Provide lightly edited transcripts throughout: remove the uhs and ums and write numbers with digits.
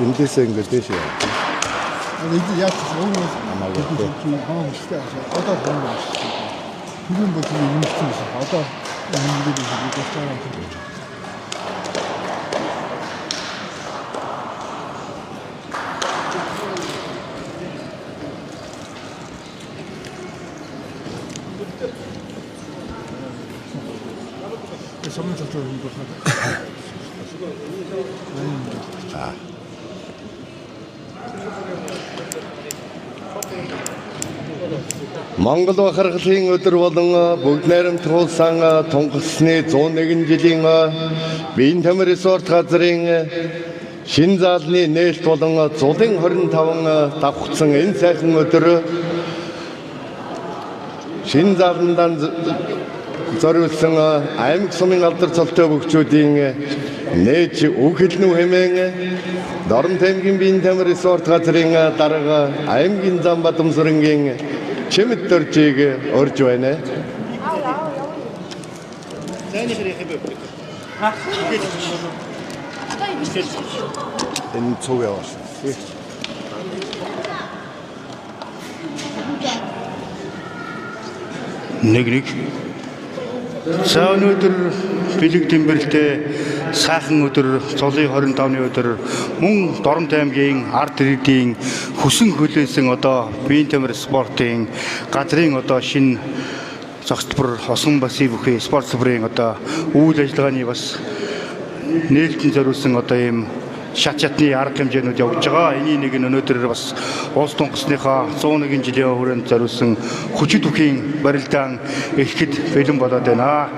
эндээс ингээд дэшээ. 이제 약 오늘 그 하고 싶다. 어떤 하는 거 있어. 그런 거 좀 있으면서 어떤 일들이 이거 star하고. 선물 저쪽 이거 하자. 자. Монгол бахархлын өдөр болон бүгд найрамд туулсан тунхагласны 101 жилийн биеийн тамир resort газрын шин заалны нээлт болон зулын 25 давхцсан энэ сайхан өдөр шин заалндан зориулсан аймаг сумын алдар цолтой бүгчүүдийн нээж үг хэлнүү хэмээн Дорн таймгийн биеийн тамир resort газрын дарга аймгийн зам Бадамсарынгийн чимэд дөржийг орж байна. Энэ цог яваас. Нэг за өнөөдөр бэлэг дэмбэрэлтэй сайхан өдөр цолын 25-ны өдөр мөн Дорн аймгийн ард иргэдийн хүсэн хүлээсэн одоо биеийн тамир спортын газрын одоо шинэ зохицбор Осон баси бүхий спорт сүрийн одоо үйл ажиллагааны бас нээлтэн зориулсан одоо ийм шат шатны арга хэмжээнүүд явж байгаа. Эний нэг нь өнөөдөр бас улс тунхасныхаа 101 жилийн хүрээнд зориулсан хүчит бүхийн барилдаан ихэд бэлэн болоод байна.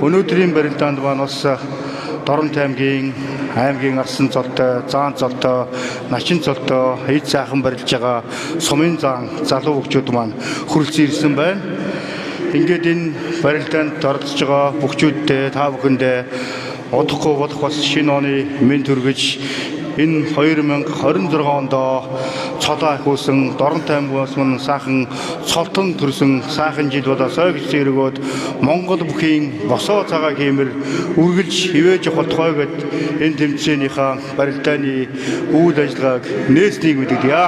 Өнөөдрийн барилдаанд маань бас Дорн аймгийн арсан цолтой, заан цолтой, начин цолтой эд сайхан барилж байгаа сумын заан залуу хөгчүүд маань хүрэлцэн ирсэн байна. Ингээд энэ барилдаанд оролцож байгаа бүгчүүдтэй та бүхэндээ удахгүй болох бас шинэ оны мэнд хүргэж энэ 2026 онд цолоо ахиулсан Дорн аймгаас мөн сайхан цолтон төрсөн сайхан жил болоосоо гэж зэрэгөөд Монгол бүхийн босоо цагаан хэмэр үргэлж хивээж холтгой гэд энэ тэмцээнийхээ барилдааны үйл ажиллагааг нээснийг мэдгийа.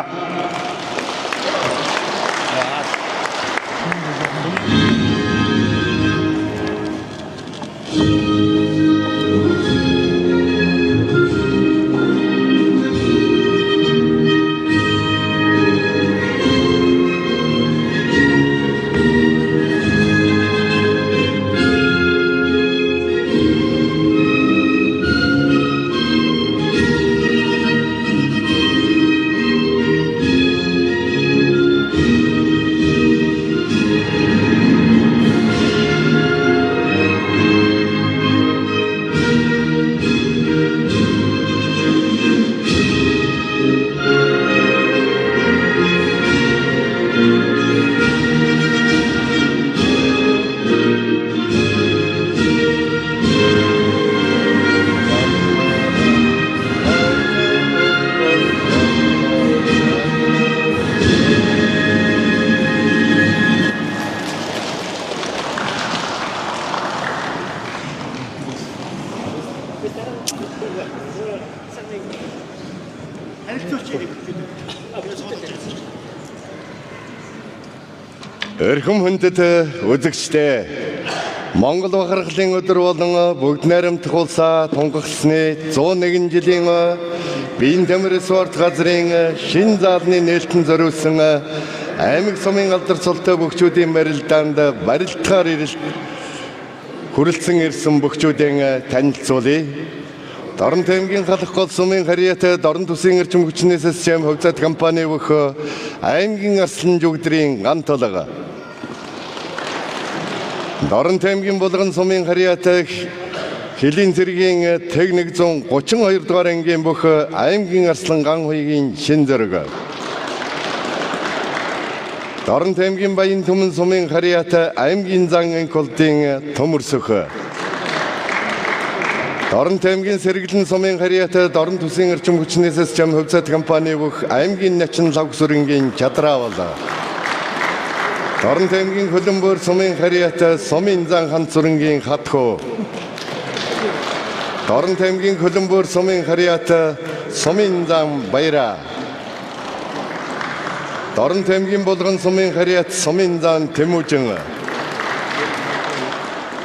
Өрхөм хүндэт үзэгчтэй Монгол бахархлын өдөр болон бүгд найрамд туулсан тунхагласны 101 жилийн биеийн тамир resort газрын шин заалны нээлтэн зориулсан аймаг сумын алдар цолтой бүгчүүдийн барилдаанд барилдахаар хүрэлцэн ирсэн бүгчүүдийн танилцуулъя. Дорн аймгийн халах гол сумын харьяатай Дорн төсвийн эрчим хүчнээс сэм хувьцаат компани бүх аймгийн арслан жүгдрийн ган толго. Дорн аймгийн булган сумын харьяатай Хилийн цэргийн Тэг 132 дугаар ангийн бүх аймгийн арслан ган хуйгийн шин зориг. Дорн аймгийн Баян Түмэн сумын харьяатай аймгийн зан анколдын төмөрсөх. Дорн аймгийн Сэргэлэн сумын харьяатай Дорн төсвийн эрчим хүчнээс сэм хувьцаат компани бүх аймгийн начин лав сүрэнгийн чадраа болоо. Дорн таймгийн Хөлбөмбөр сумын харьяат сумын зан ханцурангийн хатхуу. Дорн таймгийн Хөлбөмбөр сумын харьяат сумын зан баяра. Дорн таймгийн Булган сумын харьяат сумын зан Тэмүүжин.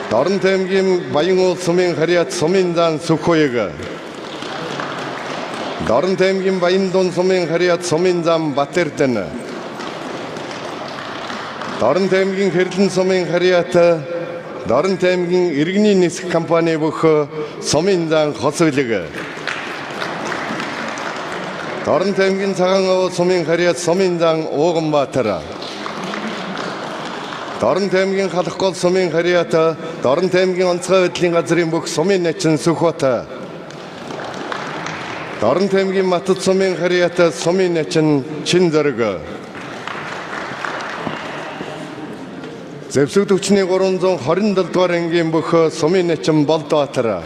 Дорн таймгийн Баян-уул сумын харьяат сумын зан Сүхбаяг. Дорн таймгийн Баян-дуун сумын харьяат сумын зан Батэрдэн. Дорн таймгийн Хэрлэн сумын харьяат Дорн таймгийн Иргэний нисэх компани бүх сумын зан Хосвилэг. Дорн таймгийн Цагаан-овоо сумын харьяат сумын зан Ууганбаатар. Дорн таймгийн Халахгол сумын харьяат Дорн таймгийн онцгой байдлын газрын бүх сумын начин Сүхбат. Дорн таймгийн Матад сумын харьяат сумын начин Чинзөрөг. Зэвсэг төвчний 327 дугаар ангийн бүх сумын начин Болдбаатар.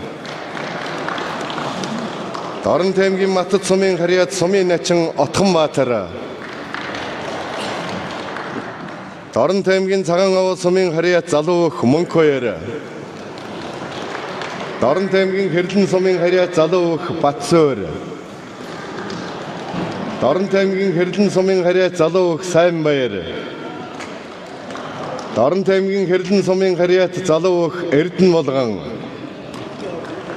Дорн таймгийн Матад сумын харьяат сумын начин Отгонбаатар. Дорн таймгийн Цагаан-овоо сумын харьяат Залуух Мөнхбаяр. Дорн таймгийн Хэрлэн сумын харьяат Залуух Батсуур. Дорн таймгийн Хэрлэн сумын харьяат Залуух Сайнбаяр. Дорн таймгийн Хэрлэн сумын харьяат Залуух Эрдэнэбулган.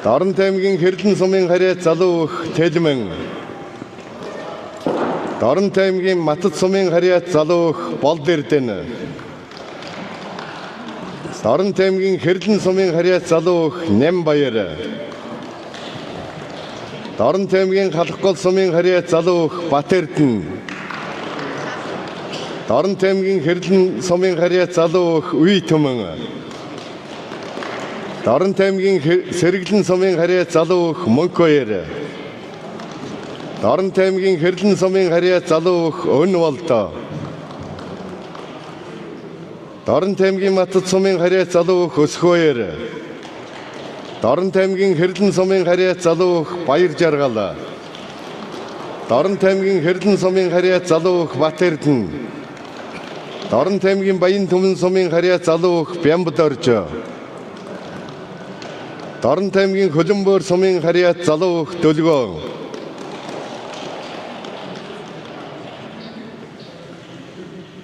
Дорн таймгийн Хэрлэн сумын харьяат Залуух Тэлмэн. Дорн таймгийн Матад сумын харьяат Залуух Болдэрдэн. Дорн таймгийн Хэрлэн сумын харьяат Залуух Нямбаяр. Дорн таймгийн Халахгол сумын харьяат Залуух Батэрдэн. Дорн таймгийн Хэрлэн сумын харьяат Залуух Үйтөмөн. Дорн таймгийн Сэргэлэн сумын харьяат Залуух Мөнхбаяр. Дорн таймгийн Хэрлэн сумын харьяат Залуух Өнволдо. Дорн таймгийн Матад сумын харьяат Залуух Өсхбаяр. Дорн таймгийн Хэрлэн сумын харьяат Залуух Баяржаргал. Дорн таймгийн Хэрлэн сумын харьяат Залуух Батэрдэн. Дорн таймгийн Баян-Түмэн сумын харьяат Залуух Бямбдорж. Дорн таймгийн Хөлбөмбөр сумын харьяат Залуух Дөлгөөн.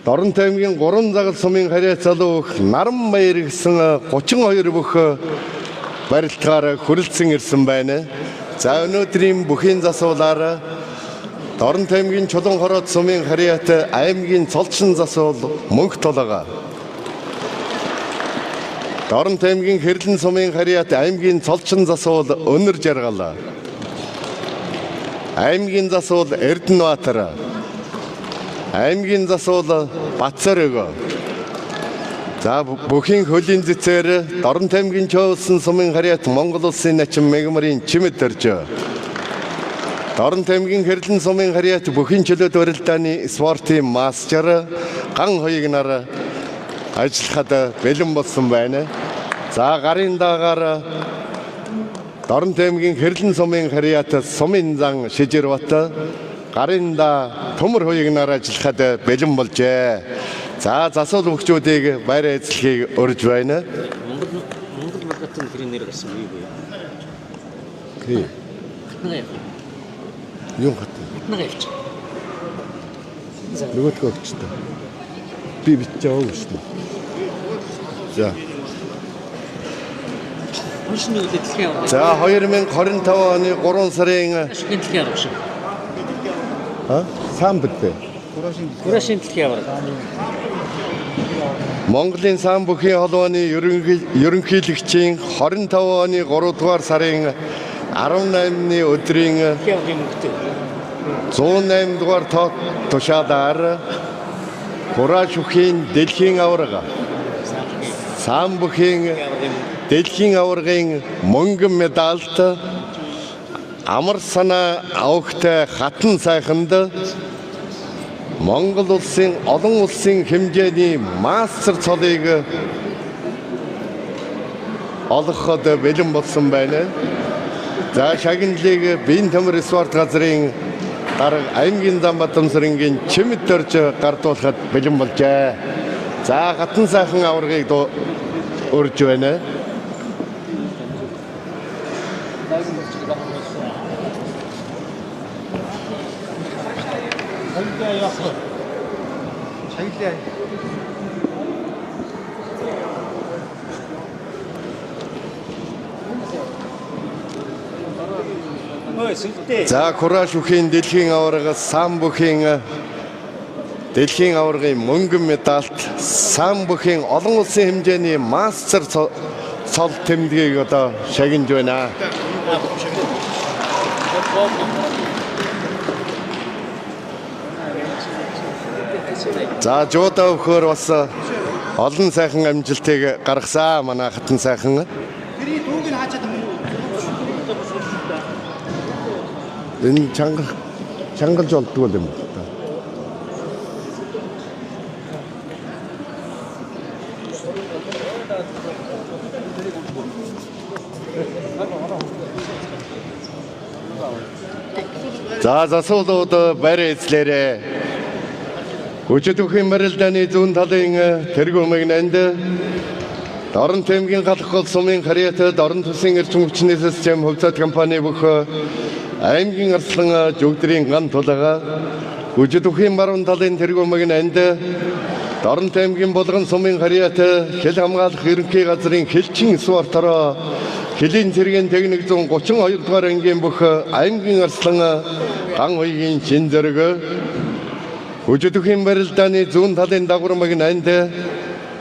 Дорн таймгийн Гурван загал сумын харьяат Залуух Наранбаяр гэсэн 32 бүх барилдгаар хүрэлцэн ирсэн байна. За өнөөдрийн бүхий засвалаар Дорн таймгийн Чулуунхороод сумын харьяат аймгийн цолчин засвал мөнх толгоо. Дорн таймгийн Хэрлэн сумын харьяат аймгийн цолчин засвал Өнөр жаргал. Аймгийн засвал Эрдэнэбаатар. Аймгийн засвал Батцорог. За бүхий хөлийн зэцээр Дорн таймгийн Чөөлсөн сумын харьяат Монгол улсын начин Мегмарын Чимэд төрж. Дорн таймгийн Хэрлэн сумын харьяат бүхий чөлөөт барилдааны спортын мастер ган хоёроор ажиллахад бэлэн болсон байна. За гарын дагаар Дорн таймгийн Хэрлэн сумын харьяат сумын зан Шижирбат гарын да төмөр хоёроор ажиллахад бэлэн болжээ. За засвал хөгжүүдийг баяр эзлэхийг урьж байна. Монгол маргаатын гэрийн нэр гарсан юу вэ? Тий. Юу хат? Хатнага явж. Нөгөөдгөө өгчтэй. Би бичээ өгсөн. За. Хоншны үлдэл дэлхийн авраг. За 2025 оны 3 сарын Ашигын дэлхийн авраг шиг. Сан битээ. Гурашийн дэлхийн авраг. Монголын сан бүхий холбооны ерөнхийлөгчийн 25 оны 3 дугаар сарын 18-ны өдрийн Дэлхийн аврагын мөнгөтэй. 108 дугаар тушаалаар Кураш бүхийн дэлхийн аварга сан бүхийн дэлхийн аваргын мөнгөн медальт амар санаа авахтай хатан сайханд Монгол улсын олон улсын хэмжээний мастер цолыг олгоход бэлэн болсон байна. За шагналыг Биен төмөр спорт газрын дарга аймгийн Замбатамсрынгийн Чимэд төрж гардуулахад бэлэн болжээ. За гатан сайхан аваргыг урьж байна. За кураж бүхийн дэлхийн аваргаас самбөхийн дэлхийн аваргын мөнгөн медальт самбөхийн олон улсын хэмжээний мастер цол тэмдгийг одоо шагнаж байна. За жуудаа өхөр бас олон сайхан амжилтыг гаргасан манай хатан сайхан. Энэ чангалж болдгоо юм. За засуулууд барь эзлээрээ. Өчигдөрхийн барилдааны зүүн талын тэргүүмийг нанд Дорн Тэмгийн галах сумын харьяатад Дорн төслийн эрчим хүчний систем хувьцаат компани бүх аймгийн арслан жүгдрийн ган тулага өчигдөрхийн баруун талын тэргүүмийг нанд Дорн Тэмгийн булган сумын харьяат хил хамгаалах ерөнхий газрын хэлчин сууртараа Хилийн цэргийн техник 132 дугаар ангийн бүх аймгийн арслан ган уягийн шин зэрэг өчигдөрхийн барилдааны зүүн талын дагвармаг нанд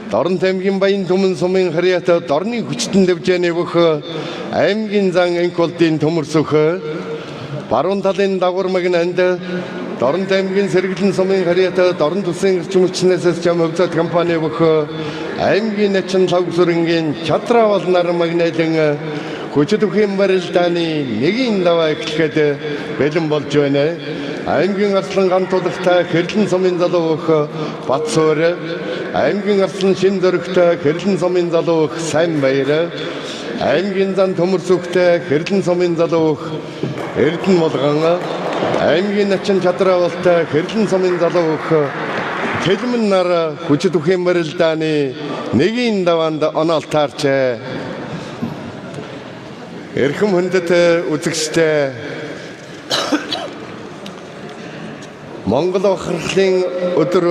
Дорн Тэмгийн баян түмэн сумын харьяат Дорны хүчтэн дэвжээний бүх аймгийн зан энколтын төмөрсөх баруун талын дагвармаг нанд Дорн Тэмгийн сэргэлэн сумын харьяат Дорн төслийн эрчим хүчний систем хувьцаат компани бүх аймгийн начин лавсүрэнгийн чадраавал нар магнайлан өчигдөрхийн барилдааны нэгийн даваа эхлэхэд бэлэн болж байна. Аймгийн арслан ган тулахтай хэрлэн сумын залуу өх Батсуур, аймгийн арслан шин зөрөгтэй хэрлэн сумын залуу өх Сайнбаяр, аймгийн зан төмөрсөхтэй хэрлэн сумын залуу өх Эрдэнэ Булган, аймгийн начин чадраавалтай хэрлэн сумын залуу өх Тэлмэн нар өчигдөрхийн барилдааны нэгийн даваанд оноолтаарчээ. Эрхэм хүндэт үзэгчтэй Монгол бахархлын өдөр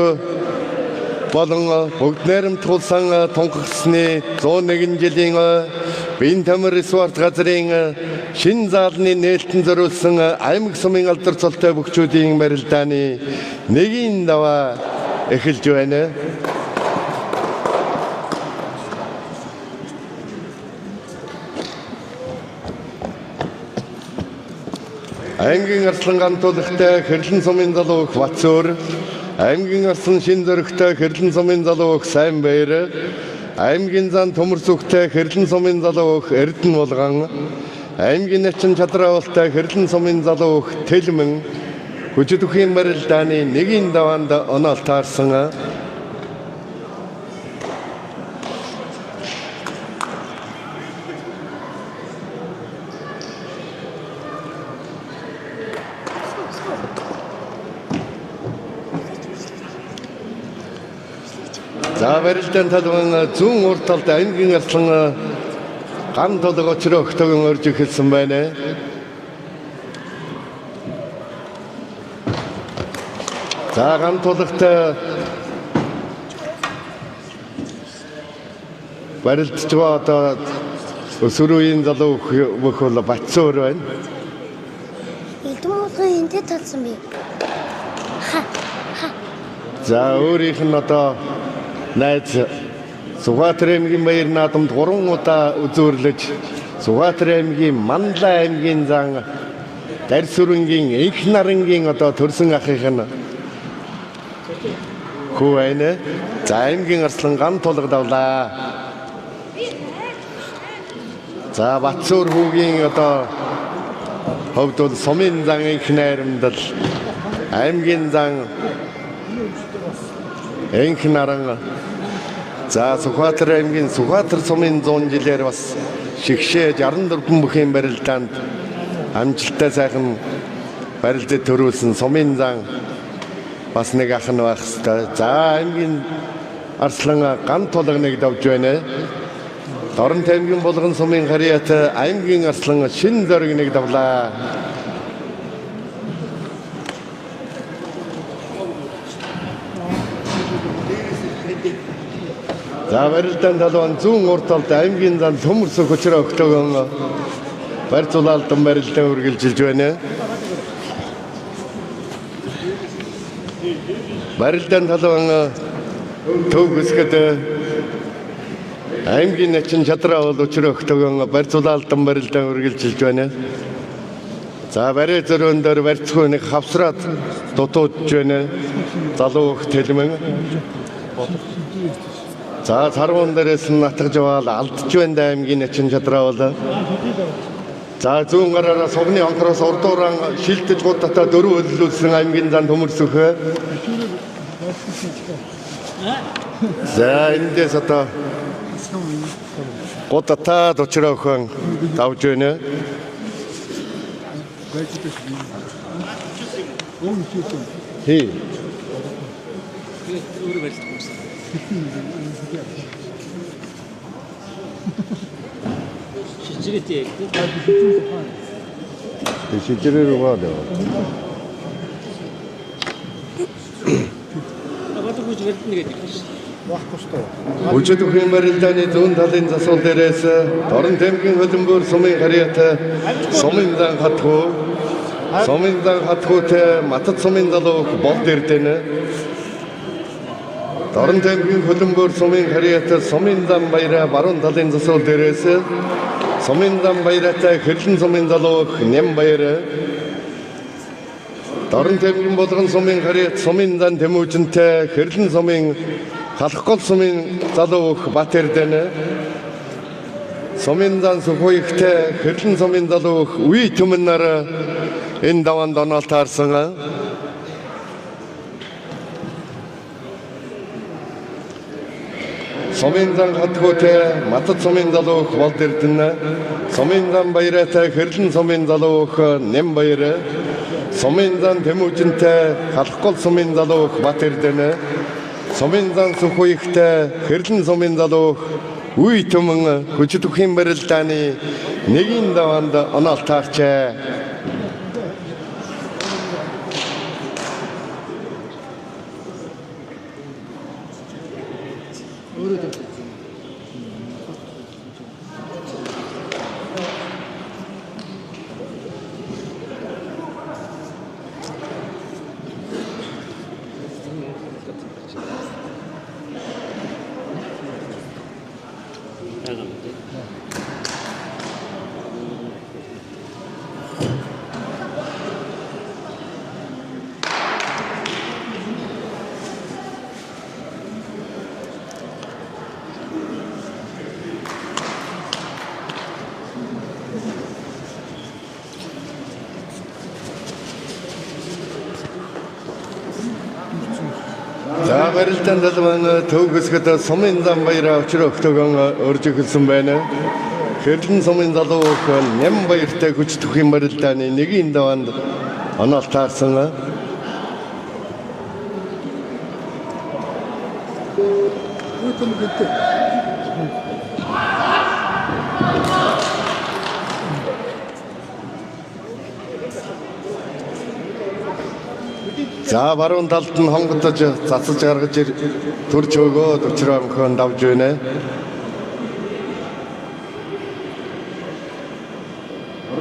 болон бүгд найрамд тулсан тунхагласны 101 жилийн Бин тамир спорт газрын шин заалны нээлтэн зориулсан аймаг сумын алдар цолтой бүгчүүдийн барилдааны нэгийн даваа эхэлж байна. Аймгийн арслан ган тулахтай хэрлэн сумын залуу өх Батсуур, аймгийн арслан шин зөрөгтэй хэрлэн сумын залуу өх Сайнбаяр, аймгийн зан төмөрсөхтэй хэрлэн сумын залуу өх Эрдэнэ Булган, аймгийн начин чадраавалтай хэрлэн сумын залуу өх Тэлмэн өчигдөрхийн барилдааны нэгийн даваанд оноолтаарсан. За барилдаан талбан зүүн урд талд аймгийн арслан ган толгой очроо өгтөгөн орж эхэлсэн байна. За ган толгойтой барилдж байгаа одоо өсвөрийн залуу бүх бол Батсуур байна. Илдмуулгын хинтэд талсан би. За өөрийнх нь одоо найз Сүхбаатар аймгийн баяр наадамд 3 удаа үзүүрлэж Сүхбаатар аймгийн Манлай аймгийн зан Дарьсүрэнгийн Энх нарангийн одоо төрсөн ахих нь хүү байна. За аймгийн арслан ган тулгад авлаа. За Батсуур хүүгийн одоо хувьд бол сумын зан Энх найрамдал аймгийн зан Энх наран. За Сүхбаатар аймгийн Сүхбаатар сумын 100 жилээр бас шигшээ 64 бүхэн барилдаанд амжилттай сайхан барилдад төрүүлсэн сумын зан бас нэг ах нь байх хэвээр. За аймгийн Арслан ган тулгныг давж байна. Дорн таймгийн булган сумын харьяат аймгийн арслан шин зоригныг давлаа. За барилдаан талбан зүүн урт талд аймгийн зан төмөрс хүчрээ өгтөгөн барьцуулалтан барилдаан үргэлжилж байна. Барилдаан талбан төв хэсгэд аймгийн начин чадраа бол өчрөө өгтөгөн барьцуулалтан барилдаан үргэлжилж байна. За барай зөрөөн дээр барьцхуйныг хавсраад дутуудж байна. Залуу хөх тэлмэн. За царван дээрээс нь натгаж аваад алдж байна аймгийн начин чадраа бол. За зүүн гараараа сувны онхороос урдууран шилдэж гудтаа дөрөв өллүүлсэн аймгийн зан төмөрсөх. За эндээс одоо гудтаа дочроо өхөн давж байна. Хий. Өөрөөр хэлбэл шижигтэй. Шижирээр өгөөд. Аваад гүйж хэлдэг нэг юм. Өчигдөр бүхэн барилдааны зүүн талын засвал дээрээс Дорн таймгийн хөлбөмбөр сумын харьяат сумын дан хатгуутай матад сумын залуу болд ирдэнэ. Дорн таймгийн хөлбөмбөр сумын харьяат сумын дан баяраа баруун талын засвал дээрээс сумын дан баяраатай хэрлэн сумын залуу нэм баяр. Дорн таймгийн болгон сумын харьяат сумын дан тэмүүжинтэй хэрлэн сумын халахгүй сумын залуу бат ирдэнэ. Сумын дан сухойхтэй хэрлэн сумын залуу үе түмэн нар энэ даван доноол таарсан. Сумын дан хатгуутай матад сумын залуу болд ирдэнэ. Сумын дан баяраатай хэрлэн сумын залуу нэм баяр. Сумын дан тэмүүжинтэй халахгүй сумын залуу бат ирдэнэ. Сумын дан сухойхтэй хэрлэн сумын залуу үе түмэн хүчтэйхэн барилдааны нэгийн даванд оноол таарчээ. За барилдаан талбан төв хэсгэд сумын дан баяраа өчрөө өгтөгөн өрж эхэлсэн байна. Хэрлэн сумын залуу нэм баяртай хүчтэйхэн барилдааны нэгийн даванд оноол таарсан. За баруун талд нь хонгодож цацаж гаргаж төрж өгөөд өчрөө өнгөн давж байна.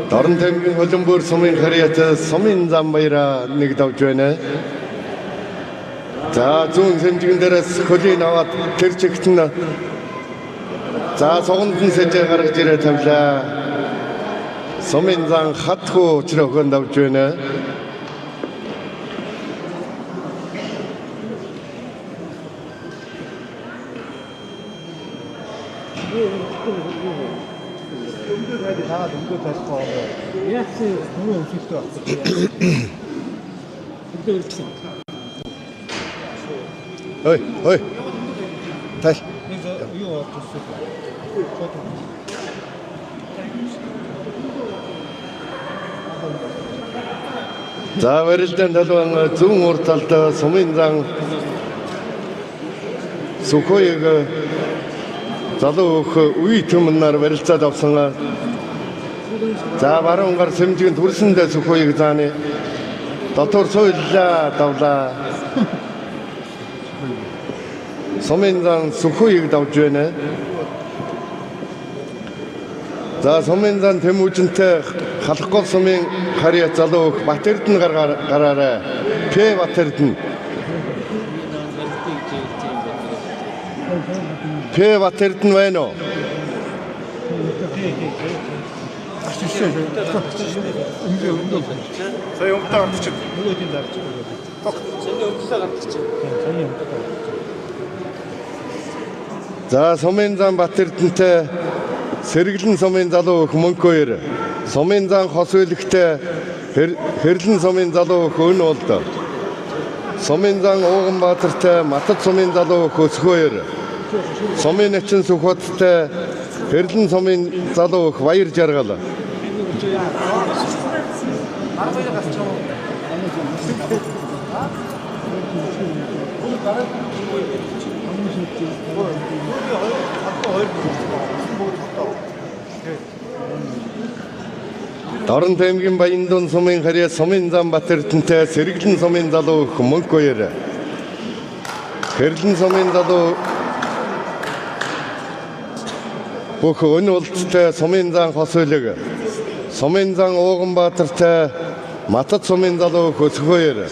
Дорн таймгийн хөлбөмбөр сумын харьяат сумын зам баяраа нэг давж байна. За зүүн сэмжигэн дээрээс хөлийн аваад тэр чигт нь за цогонд нь сэжээ гаргаж ирээ тавлаа. Сумын зам хатхуу өчрөө өнгөн давж байна. Ой. Тай. За барилдаан талбан зүүн урт талд сумын зан Сухоёг залуу өх үе төмнөр барилцаад авсан. За баруун гар сэмжигэнд хүрсэндээ Сухоёг зааны дотор соёллаа давлаа. Сумын Сухоёг давж байна. За сумын Тэмүүжинтэй халахгүй сумын харьяа залуу өх Бат Эрдэнэ гараарай. П Бат Эрдэнэ. П Бат Эрдэнэ байна уу? Сая өмтөө гарч. За сумын Бат Эрдэнэтэй Сэргэлэн сумын залуу өх Мөнхбаяр. Сумын хос үлэгтэй Хэрлэн сумын залуу өх Өн болд. Сумын Ууганбаатартай Матад сумын залуу өх Өсгөөөр. Сумын Эчин Сүхбаттай Хэрлэн сумын залуу өх Баяр Жаргал. Дорн таймгийн Баяндун сумын харьяа сумын Бат Эрдэнэтэй Сэргэлэн сумын залуу өх Мөнхбаяр. Хэрлэн сумын залуу бүх Өн болдтой сумын хос үлэг. Сумын Ууганбаатартай Матад сумын залуу өх Өсгөөөр.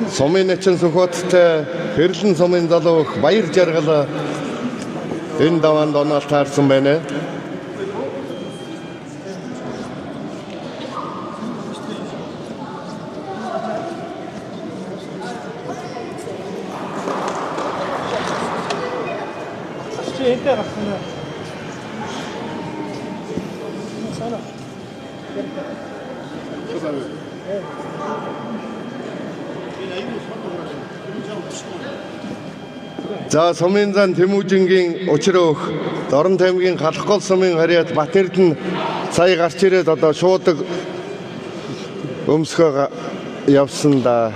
Сумын Эчин Сүхбаттай Хэрлэн сумын залуу өх Баяр Жаргал энэ даваанд оноол таарсан байна. За сумын Тэмүүжингийн Учрөөх Дорн таймгийн Халахгүй сумын харьяат Бат Эрдэнэ сая гарч ирээд одоо шуудаг өмсгөө явсан да.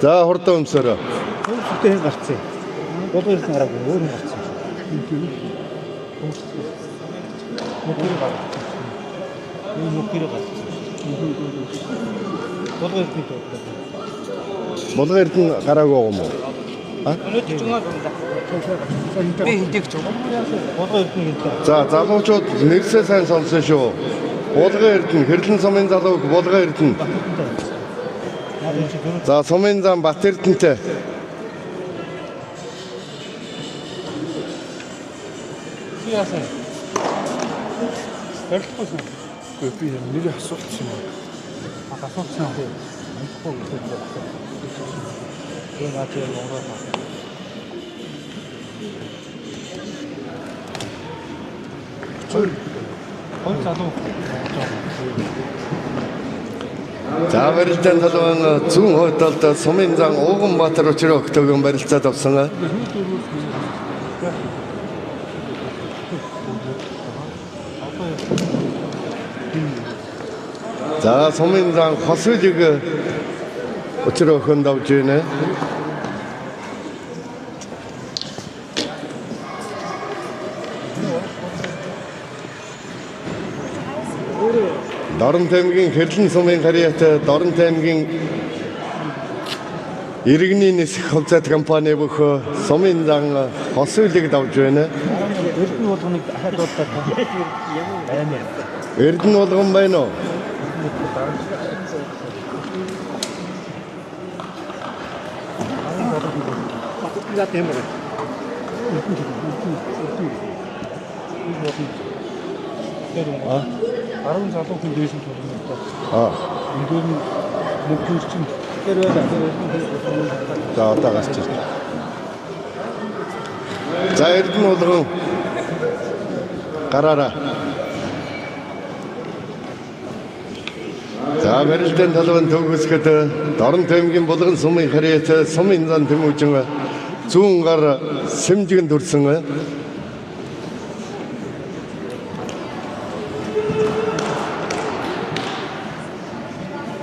За хурдан өмсөрөө. Өмсөлтөө гарцсан. Бодгоо ирсэн гараагүй өөр нь гарцсан. Мөкөр гарцсан. Бодгоо ирсэн дээ. Болгоо Эрдэнэ гараагүй юм уу? Би хинтэгч. Бодгоо ирсэн гэдэг. За залуучууд нэрсээ сайн сонсон шүү. Болгоо Эрдэнэ Хэрлэн сумын залуу Болгоо Эрдэнэ. За сумын Бат Эрдэнэтэй. Яасан. Барилгахгүйсэн. Би нэрээ асуултсан юм. Асуултсан юм. Амтгүй гэдэг. Энэ ажил онгороо. Хол залуу. За барилдаан талбан зүүн хойдолд сумын Ууганбаатар Учрөөх төгөн барилцаад авсан. За сумын хос үлэг Учрөөхөнд давж байна. Дорн таймгийн Хэрлэн сумын харьяат Дорн таймгийн иргэний нисэх хувьцаат компани бүх сумын хос үлэг давж байна. Эрдэнэ болгоныг ахад удаа байна. Эрдэнэ болгон байна уу? Батгад юм байна. Арван залуу хүн дээсэн тулгуур. Эндээр нь мөнгө чинь тэр байна. За одоо гарч ирсэн. За Эрдэнэ болгон гараараа. За барилдаан талбан төгсгöd Дорн таймгийн Булган сумын харьяат сумын Тэмүүжин зүүн гар сэмжигэнд хүрсэн.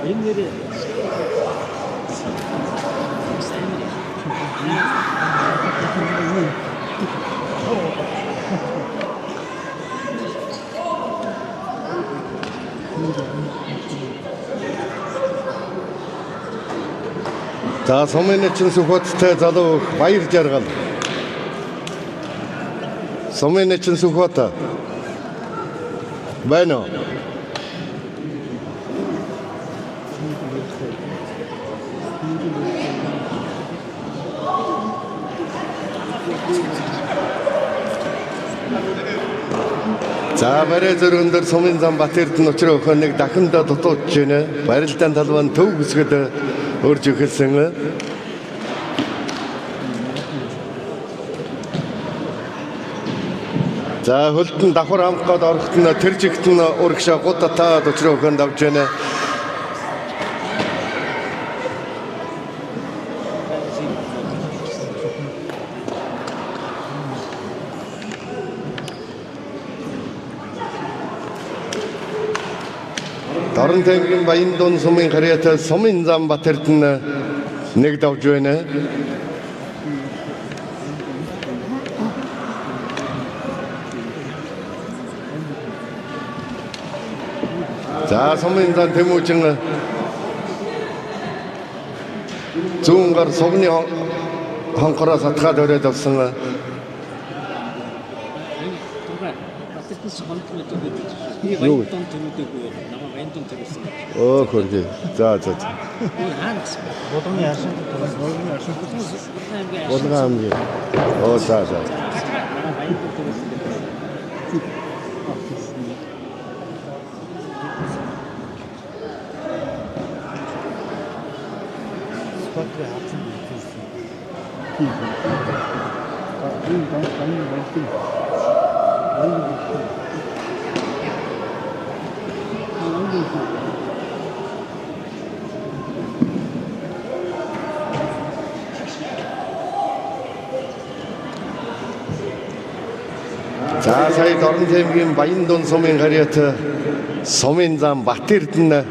Энэ нэр За сумын эчин Сүхбаатартай залуу баяр жаргал. Сумын эчин Сүхбаатар. Байна уу? За барай зөргөндөр сумын зам Батэрдэн учраа өхөө нэг дахиндаа дутуудж байна. Барилдаан талбай төв хэсгэд өрж эхэлсэн. За хөлтөн давхар амх гээд орохт нь тэр жигт нь урагшаа гутатаад учраа өхөнд авж байна. Дорн таймгийн Баянදුун сумын харьяатай сумын зам Батэрдэн нэг давж байна. За сумын зам Тэмүүжин зүүн гар сумны хонхороос атгаад өрөөд авсан. Юу? Баян төрүүдэггүй намайг баян төрсөн. Оо хөргий. За. Хаанаас? Болгоны яшин яшин. Болгон аймгийн. Оо за. Баян төрсөн. Спотрэ хатсан байсан. Энэ байна. За сая Дорн таймгийн Баянදුун сумын харьяатай сумын зам Батэрдэн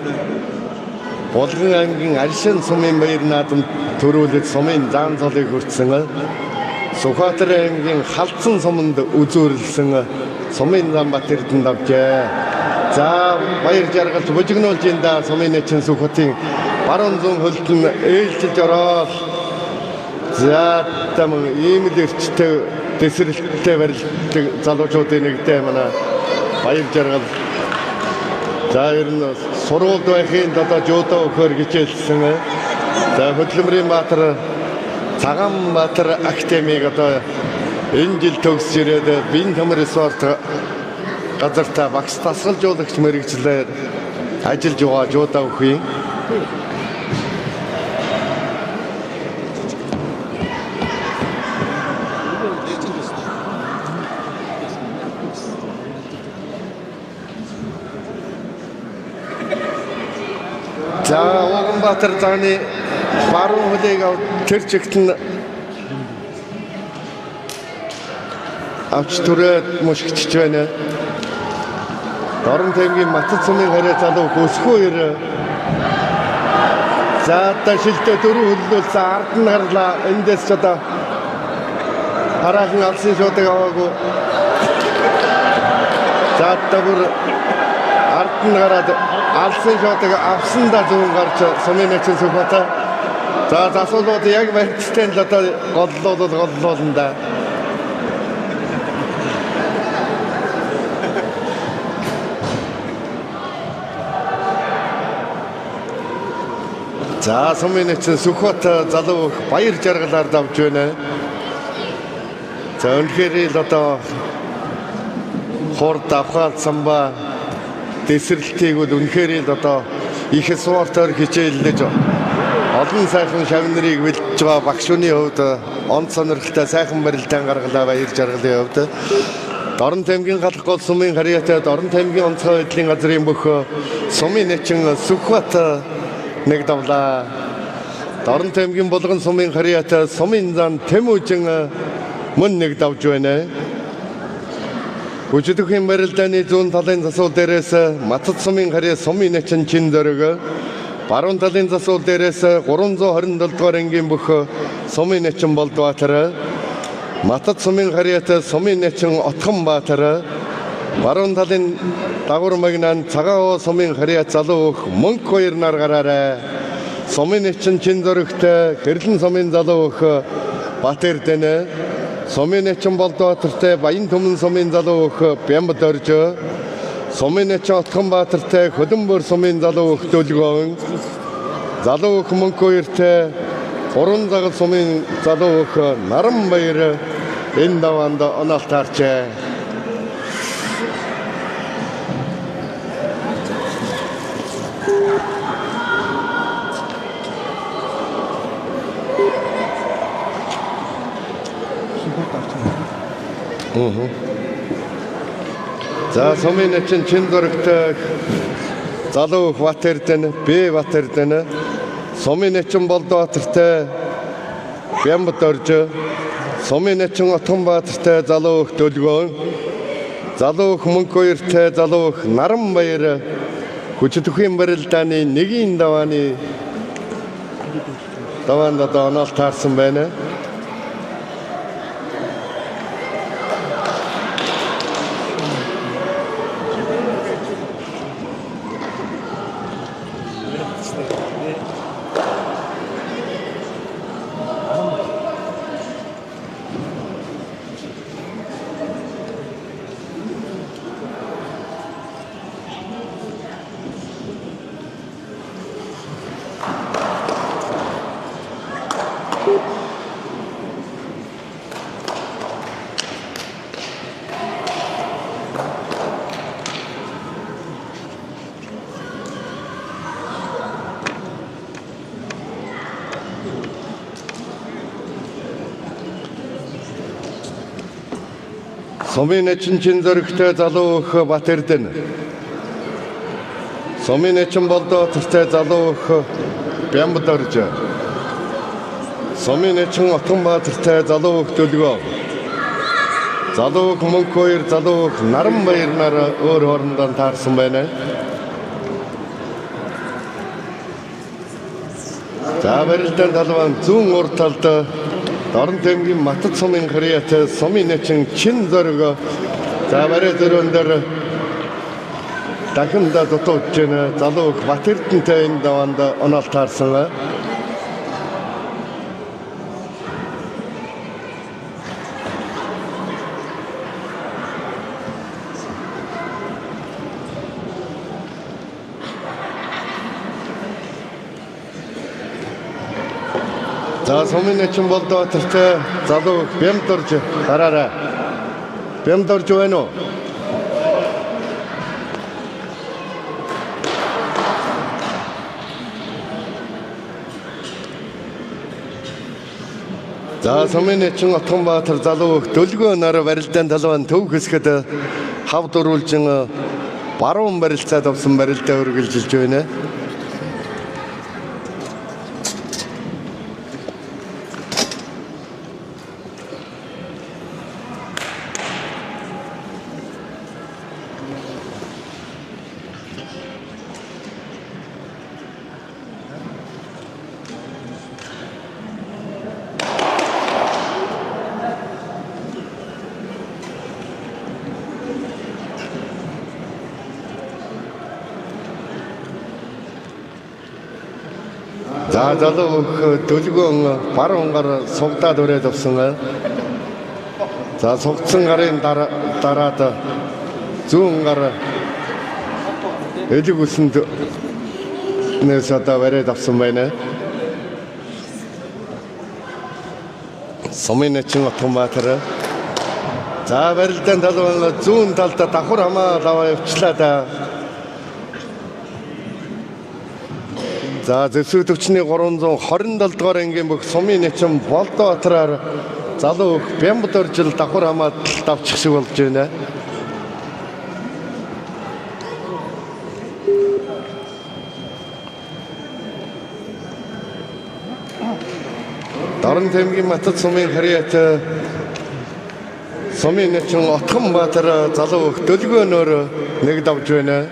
Болгон аймгийн Аршин сумын баяр наадамд төрүүлээд сумын зам цолыг хүртсэн. Сүхбаатар аймгийн Халдсан суманд үзүүрлсэн сумын зам Батэрдэнд авчээ. За баяр жаргалж бужигнуулж энэ сумын эчин Сүхбаатарын баруун зүүн хөлтөн ээлжилж ороод за там ийм л эрчтэй дэсрэлттэй барилдаг залуучуудын нэгтэй манай баяр жаргал. За ер нь сургуульд байхын одоо жуудаа өгөхөр хичээлсэн. За Хөдөлмөрийн Баатар Цагаан Баатар академиг одоо энэ жил төгсөж ирээд Бин Тамир спорт газартаа багш тасгалжуулагч мэргэжлээр ажиллаж байгаа жуудаа өгөх юм. За Уганбаатар зааны баруун хөлийг тэр чигт нь авч түрээд мушгичж байна. Дорн таймгийн Матад сумын харьяа залуу Хөсгөөөр за одоо шилдэ дөрөв хөллүүлсэн ард нь гарлаа. Эндээс ч одоо хараахан алсын шуудаг аваагүй. За одоо бүр ард нь гараад алсын шуудаг авсандаа зүүн гарч сумын эчин Сүхбаатар. За засуулууд яг барьцтай л одоо голлуулна да. За сумын эчин Сүхбаатар залуу баяр жаргалаар давж байна. За үнэхээр л одоо хурд авхаад самба дэсрэлтийг бол үнэхээр л одоо их спортоор хичээллэж олон сайхан шавнарыг бэлдэж байгаа багшууны хувьд онц сонирхолтой сайхан барилдаан гаргалаа баяр жаргалын хувьд. Дорн таймгийн галах гол сумын харьяатай Дорн таймгийн онцгой байдлын газрын бүх сумын эчин Сүхбаатар нэг давлаа. Дорн таймгийн Болгон сумын харьяатай сумын зам Тэмүүжин мөн нэг давж байна. Хүчтэйхэн барилдааны зүүн талын засвал дээрээс Матад сумын харьяа сумын эчин Чин зөрөг, баруун талын засвал дээрээс 327 дугаар ангийн бүх сумын эчин Болдбаатар, Матад сумын харьяат сумын нэчин Отгонбаатар баруун талын дагвар магнан цагаан сумын харьяат залуу өх мөнх хоёр нар гараарай. Сумын нэчин чин зөрөгтэй хэрлэн сумын залуу өх Батэрдэнэ сумын нэчин Болдоотартай Баян Түмэн сумын залуу өх Бямбад орж сумын нэчин Отгонбаатартай Хөлбөмбөр сумын залуу өх Дөлгөөн залуу өх мөнх хоёртай Уран загал сумын залуу өх Наранбаяр энэ даваанд оноолт харчээ. За сумын нэчин чин зөрөгтэй залуу өх Батэрдэн Б Батэрдэн сумын нэчин Болдоотартай Бямбад орж сумын нэчин Отгонбаатартай залуу өх Дөлгөөн залуу өх мөнх хоёртай залуу өх Наранбаяр хүчтэхийн барилдааны нэгийн даваанд одоо оноолт харсан байна. Сумын нэчин чин зөрөгтэй залуу өх Батэрдэн сумын нэчин Болдоотартай залуу өх Бямбад орж сумын нэчин Отгонбаатартай залуу өх Дөлгөөн залуу өх мөнх хоёр залуу өх Наранбаяр нар өөр хоорондоо таарсан байна. За барилдаан талбайн зүүн урд талд Дорн тэмгийн Матад сумын харьяат сумын нэчин чин зөрөг за барай зөрөөн дээр дахин дутууж байна. Залуу өх Батэрдэнтэй энэ даваанд оноолт харсан. За сумын нэчин Болдоотартай залуу өх Бямбад орж гараарай. Бямбад орж байна уу? За сумын нэчин Отгонбаатар залуу өх Дөлгөөн нар барилдаан талбайн төв хэсгэд хав дуруулжин баруун барилцаад авсан барилдаа үргэлжилж байна. За залуу өх Дөлгөөн баруун гар сугдаад өрөөд авсан. За сугдсан гарын дараад зүүн гар элэг үсэнд нэс одоо өрөөд авсан байна. Сумын нэчин Отгонбаатар за барилдаан талбайн зүүн талд давхар хамаа лаваа явчлаа да. За зэвсэг төвчний 327 дугаар ангийн бүх сумын нэчин Болдоотараар залуу өх Бямбад орж давхар хамаа давчих шиг болж байна. Дорн тэмгийн Матад сумын харьяат сумын нэчин Отгонбаатар залуу өх Дөлгөөнөөр нэг давж байна.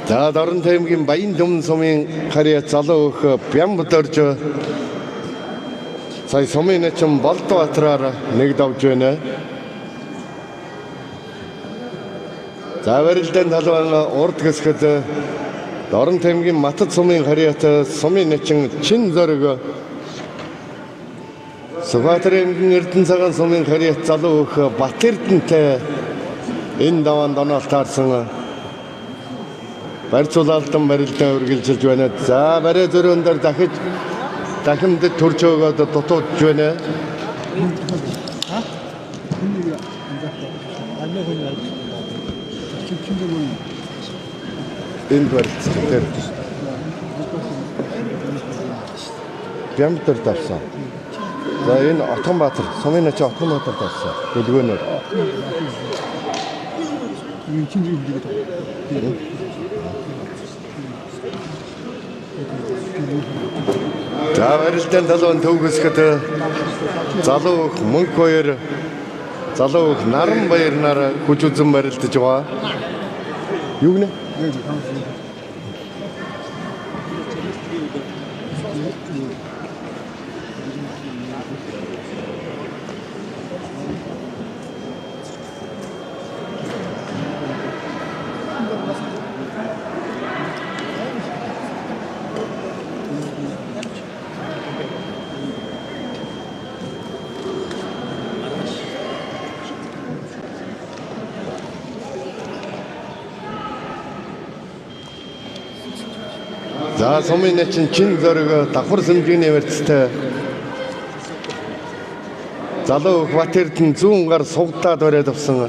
За Дорн таймгийн Баян Түмэн сумын харьяа залуу өх Бямбд орж сая сумын начин Болдбаатараар нэг давж байна. За барилдаан талбайн урд хэсгэд Дорн таймгийн Матад сумын харьяат сумын начин Чин Зориг Сүхбаатарын Эрдэнэ цагаан сумын харьяат залуу өх Бат Эрдэнэтэй энэ даваанд оноолт таарсан барьцуулалтан барилдаа үргэлжилж байна. За барай зөрөөн дээр дахимд төрж өгөөд дутуудж байна. Энэ барилдаа Бямбд тавсан. За энэ Отгонбаатар, сумын начин Отгонбаатар тавсан. Дэлгөөнөөр. За барилдаан талбайн төв хэсгэд залуу мөнх хоёр залуу Наран баяр нар хүч үзэн барилдаж байгаа. Юу гэнэ? За сумын начин Чин Зориг давхар сүмжигний барьцтай залуу Бат Эрдэнэ зүүн гар сугдаад бариад авсан.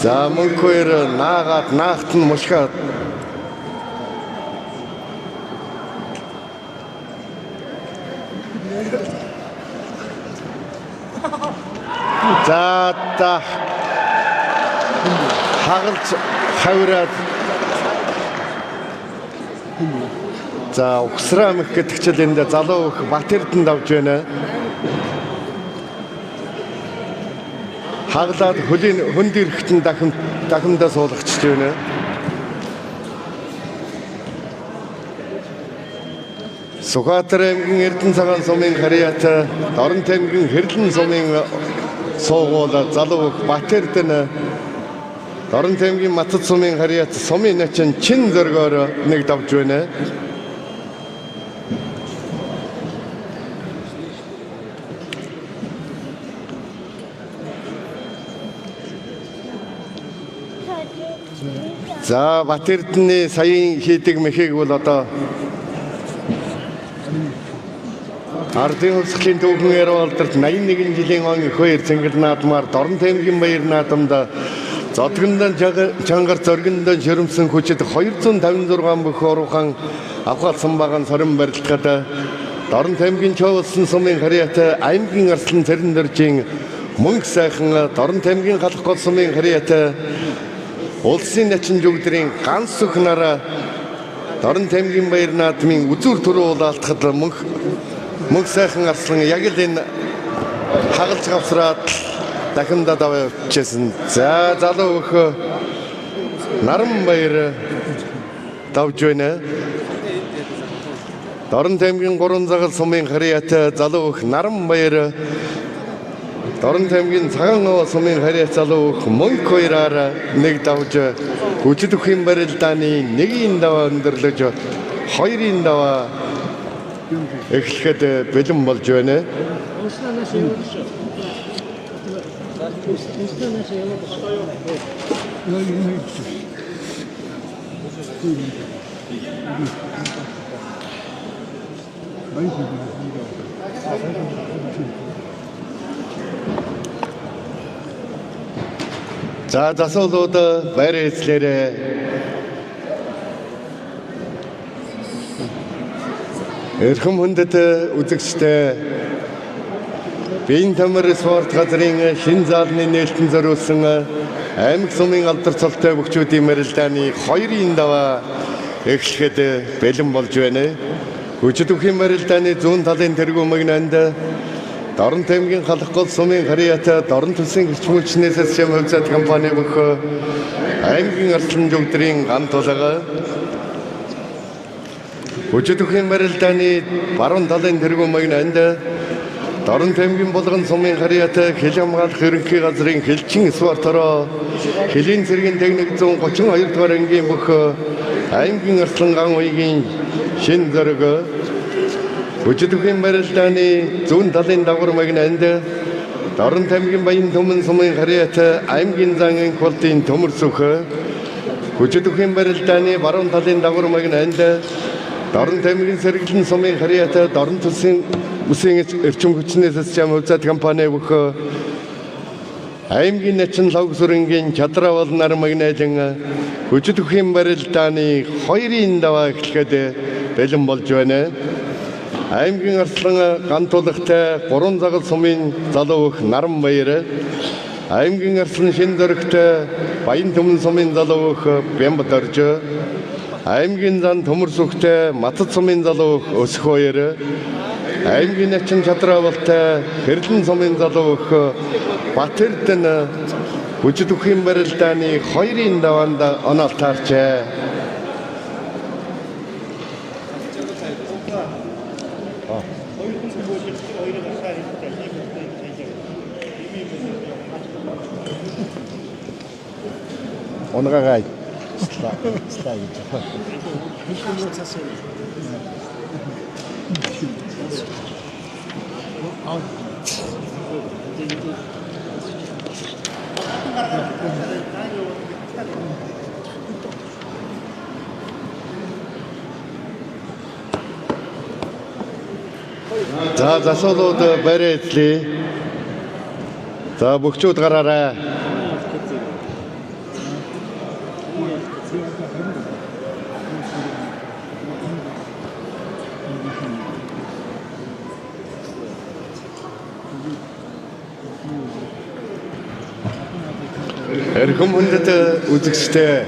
За мөнх хоёр наагаад наахт нь мушгаад за хагалж хавраад за ухсраа мэх гэдэг чил энэ залуу өх Бат Эрдэнэ давж байна. Хаглаад хөнд ирэхтэн дахимдаа суулгачж байна. Сүхбаатар аймгийн Эрдэнэ цагаан сумын харьяат Дорн таймгийн Хэрлэн сумын суугуул залуу өх Бат Эрдэнэ Дорн таймгийн Матад сумын харьяат сумын начин Чин Зоригоор нэг давж байна. За Бат Эрдэнэ саяын хийдэг мэхийг бол одоо Ардын хувьсгалын түүхэн Ярвалдарт 81 жилийн он их хоёр цэнгэл наадмаар Дорн таймгийн баяр наадамд Зодгондан чангар зоргондан ширэмсэн хүчит 256 бүх оруухан авахсан байгаа сорин барилгад Дорн таймгийн Чоолсон сумын харьяат аймгийн Арслан Цэрэн дөржийн мөнх сайхан Дорн таймгийн Галах гол сумын харьяат улсын начин жүгдрийн ганц сүх нараа Дорн таймгийн баяр наадмын үзүүр төрөө уулалтахад мөнх сайхан Арслан яг л энэ хагалж авсраад дахимдаа давчихсан. За залуу өх Наран баяр давж байна. Дорн таймгийн 3 цагаал сумын харьяат залуу өх Наран баяр Дорн таймгийн Цагаан овоо сумын харьяат залуу өх мөнх хоёроор нэг давж хүчит өхийн барилдааны 1-ийн даваа өндөрлөж 2-ийн даваа эхлэхэд бэлэн болж байна. За засуулууд байр эзлэрээ эрхэм хүндэт үзэгчтэй Биеийн тамир спорт газрын шин заалны нээлтэн зориулсан аймаг сумын алдар цолтой бүгчүүдийн барилдааны 2-ийн даваа эхлэхэд бэлэн болж байна. Хүчит өхийн барилдааны зүүн талын тэргүүн мэгнэнд Дорн таймгийн халах гол сумын харьяатай Дорн төслийн гэрчм хүчнээс шам хувьцаат компани бөхөө аймгийн арслан жүгдрийн ган тулга Өчигдөр өхийн барилдааны баруун талын тэргүүн магнанд Дорн таймгийн болгон сумын харьяатай хил хамгаалах ерөнхий газрын хилчин спортороо хилийн цэргийн техник 132 дугаар ангийн бөхөө аймгийн арслан ган уягийн шин зориг Өчигдөр өхийн барилдааны зүүн талын дагвар магнанд Дорн таймгийн баян төмөн сумын харьяатай аймгийн зан колтын төмөр сүх Өчигдөр өхийн барилдааны баруун талын дагвар магнанд Дорн таймгийн сэргэлэн сумын харьяатай Дорн төслийн үсгийн эрчим хүчнээс шам хувьцаат компани бөхөө аймгийн начин лог сүрэнгийн чадравал нар магнайлан өчигдөр өхийн барилдааны 2-ын даваа эхлэхэд бэлэн болж байна. Аймгийн арслан ган тулгатай 3 загал сумын залуу өх Наран баяр аймгийн арслан шин дөрөгтэй баян төмөн сумын залуу өх Бямбат орж аймгийн зан төмөр сүхтэй Матад сумын залуу өх Өсөх баяр аймгийн начин чадравалтай Хэрлэн сумын залуу өх Батэрдэн өчигдөр өхийн барилдааны 2-ын даваанд оноолт таарчээ. 오늘가가 스타일이죠. За засуулууд барайцлээ. За бүгчүүд гараарай. Эрхэм хүндэт үзэгчтэй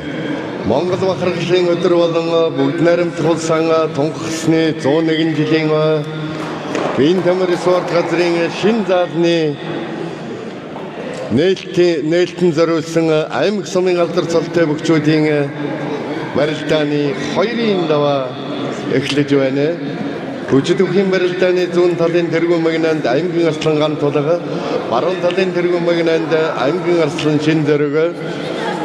Монгол бахархлын өдөр болон бүгд найрамдах улсын тунхагласны 101 жилийн биеийн тамир спорт газрын шин заалны нээлтэн зориулсан аймаг сумын алдар цолтой бүгчүүдийн барилдааны 2-ын даваа эхлэж байна. Өчигдөр өхийн барилдааны зүүн талын тэргүүн магнанд аймгийн арслан ган тулга, баруун талын тэргүүн магнанд аймгийн арслан шин зориг,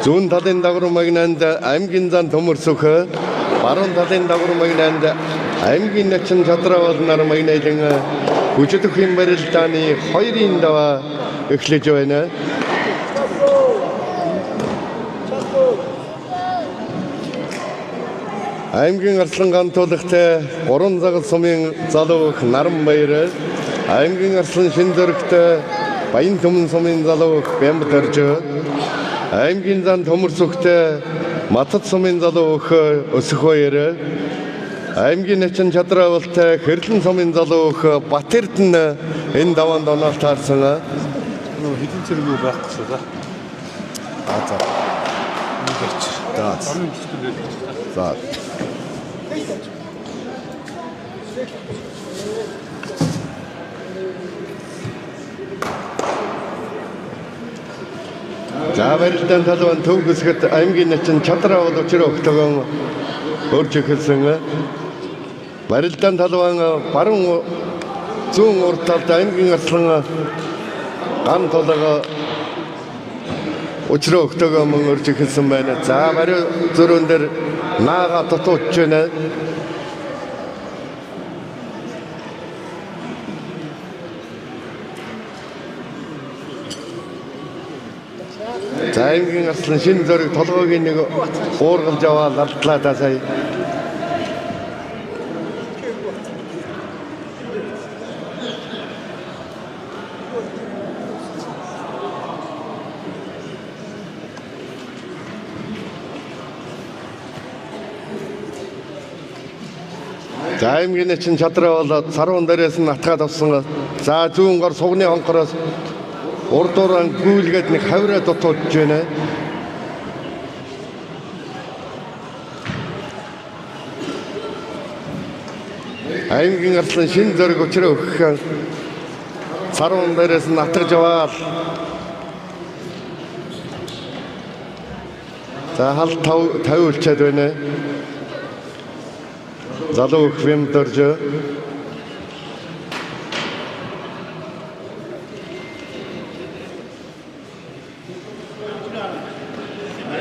зүүн талын дагвар магнанд аймгийн зан төмөр сүх, баруун талын дагвар магнанд аймгийн начин чадравал нар магнайлан өчигдөр өхийн барилдааны 2-ын даваа эхлэж байна. Аймгийн арслан ган тулгатай 3 загал сумын залуу өх Наран баяр аймгийн арслан шин зөрөгтэй баян төмөн сумын залуу өх Бямбат орж аймгийн зан төмөр сүхтэй Матад сумын залуу өх Өсөх баяр аймгийн начин чадравалтай Хэрлэн сумын залуу өх Батэрдэн энэ даваанд оноолт таарсан. Хэдэн зэрэг байх гэсэн за. За. За барилдаан талбан төв хэсэгт аймгийн начин чадравал учраа өгтөгөн өрж эхэлсэн. Барилдаан талбан баруун зүүн урд талд аймгийн арслан ган тулга учраа өгтөгөн өрж эхэлсэн байна. За бариу зөрүүн дээр наага тутууч байна. За аймгийн арслан шин зөриг толгойг нэг уургалж аваад алдлаа та сая. За аймгийн начин чадраа болоод сарван дээрээс нь атгаад авсан. За зүүн гар сугны хонхороос урдууран гүйлгээд нэг хавраа дутуулж байна. Аймгийн арслан шин зөриг учраа өгөх сарван дээрээс нь атгаж аваад за хал 50 үлчээд байна. Залуу их Бямдорж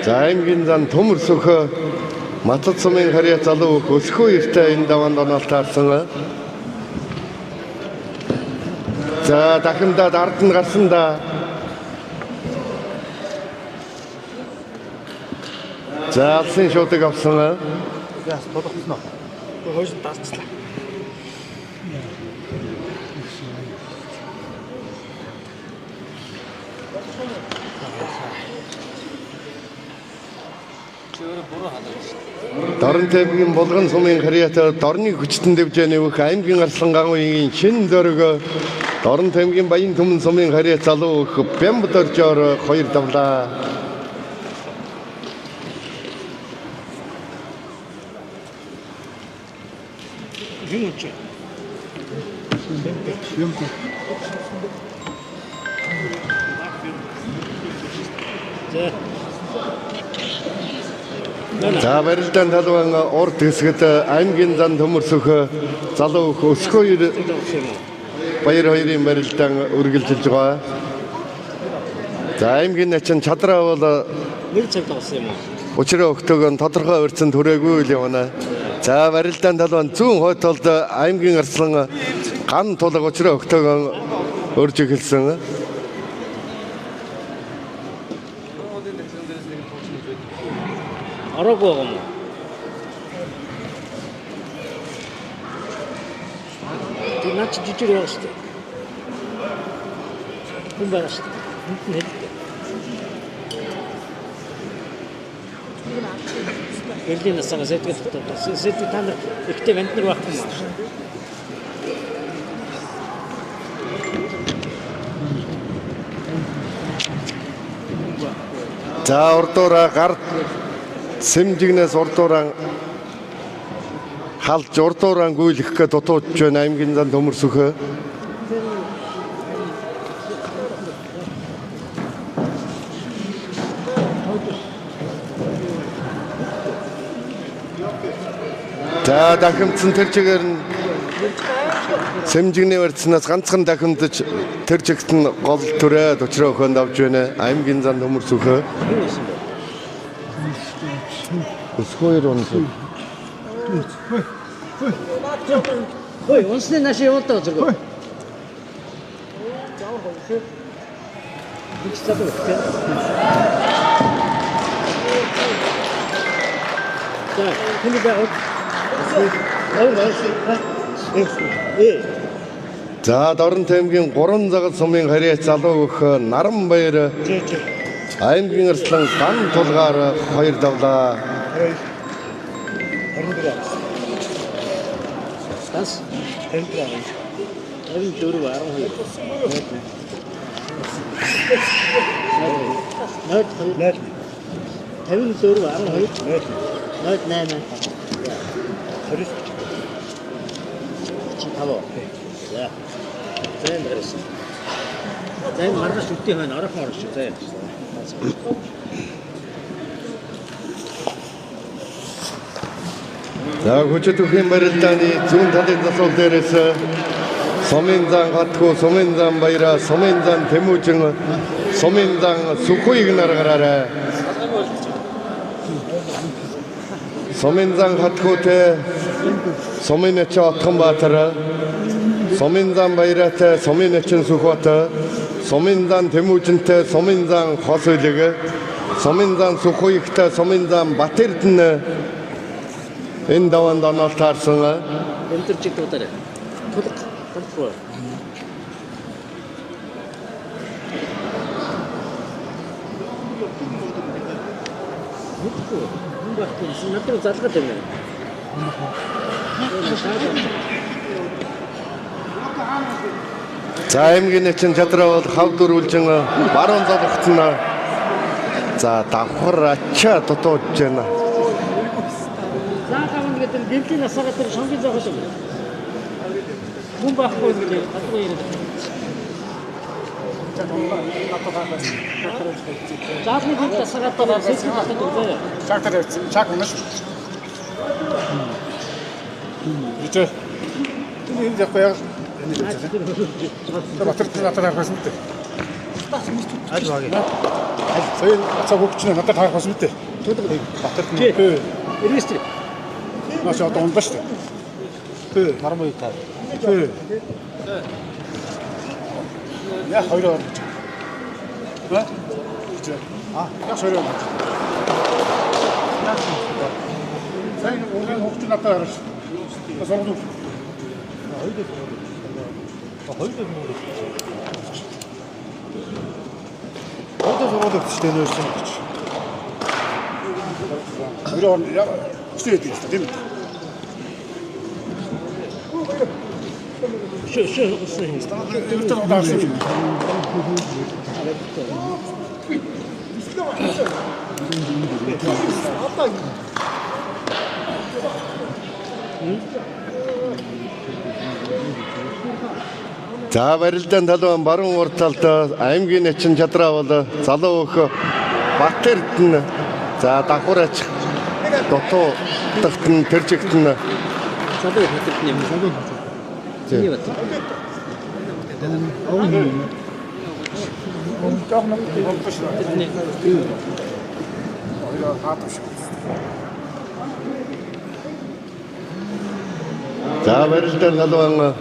за аймгийн зан төмөр сөхө Матад сумын харьяа залуу их өсхөө эртээ энэ даваанд оноол таарсан. За дахимдаад ард нь гарсан да. За алсын шуудаг авсан. Яас тодорхойлно. Хойш дарцлаа. Дорн тайвгийн булган сумын харьяатаа дорны хүчтэн дэвжээ нэвх аймгийн арслан гагуугийн шин зөрөг Дорн тайвгийн баян түмэн сумын харьяа залуу их Бямдоржоор 2 давлаа. За барилдаан талбан урд хэсгэд аймгийн зан төмөрсөх залуу их өсгөө баяр хоёрын барилдаан үргэлжилж байгаа. За аймгийн начин чадраа бол нэг цаг тавсан юм уу? учраа өгтөг нь тодорхой урьдсан түрээгүй л явна. За барилдаан талбан зүүн хойд толд аймгийн арслан ган тулаг учраа өгтөг өрж эхэлсэн. Ороогүй байгаа юм уу? Тэр наач жижиг байгаа шүү дээ. Хүн байгаа шүү дээ. Энд нь хэлдэг. Эрлийн насаа зэтгэж татсан. Зэтгэж та нар ихтэй вент нар байхгүй юм шүү дээ. За урдуура гард сэмжигнээс урдууран халж урдууран гүйлэх гээд дутуудж байна аймгийн зан төмөрсөхөө. За дахимдсан тэр чигээр нь сэмжигний барьцнаас ганцхан дахимдаж тэр чигт нь гол түрээд учраа өхөнд авж байна аймгийн зан төмөрсөхөө. Өсгөөр онцгой. Ой, онцны наши явуулдаг зэрэг. За Дорн таймгийн 3 загал сумын харьяа залуу өх Наранбаяр аймгийн арслан ган тулгаар 2 давлаа. Тас 54 12 За хүчит өхийн барилдааны зүүн талын засвал дээрээс сумын зан хатгүй, сумын зан баяра, сумын зан Тэмүүжин, сумын зан Сүхүйг наргараарай. Сумын зан хатгүйтэй сумын начин Отгонбаатар, сумын зан баяратай сумын начин Сүхбаатар, сумын зан Тэмүүжинтэй сумын зан Хосүлэг, сумын зан Сүхүйгтэй сумын зан Батэрдэн энэ даваанд оноол таарсан. Энтерчиг дуудаарай. Тулг. Надад залгаад байна. За аймгийн начин чадраа бол хав дөрвөлжин баруун залгацна. За давхар ачаа дутууж байна. Заахаа гэдэг нь бэлгийн насаагаар тэр шонгийн зоохол юм. Хүн байхгүй гэдэг хатгүй яриад. Заалны хэд тасгаатаа сэтгүүл татдаг үү? Шахтар чак унаш. Ичээ. Энэ яг баяр. Батэрч натаар хасан үү? Аль ваги. Сая цаг өгч надад харах бас үтэй. Батэрч нөө. Ирвэстри. Маш одоо унлаа шүү дээ. Мармой таа. Яа хоёроо. Ба? Яа хоёроо. Сая өнгийн өгч надад харах. Бас ордог. Хоёроо сураад өгч дээ нөөсөн гэж. Хоёроо яа стейт гэж тийм. Шо үсэн. Тэртээ удаас. За барилдаан талбайн баруун урд талд аймгийн начин чадраа бол залуу өх Батэрдэн за давхараач дотоо дахтан тэржигтэн Залуу хатад юм. Тийм бат. Жоох нэг болдог шүү. Хоёроо хатав шүү. за барилдаан талбайн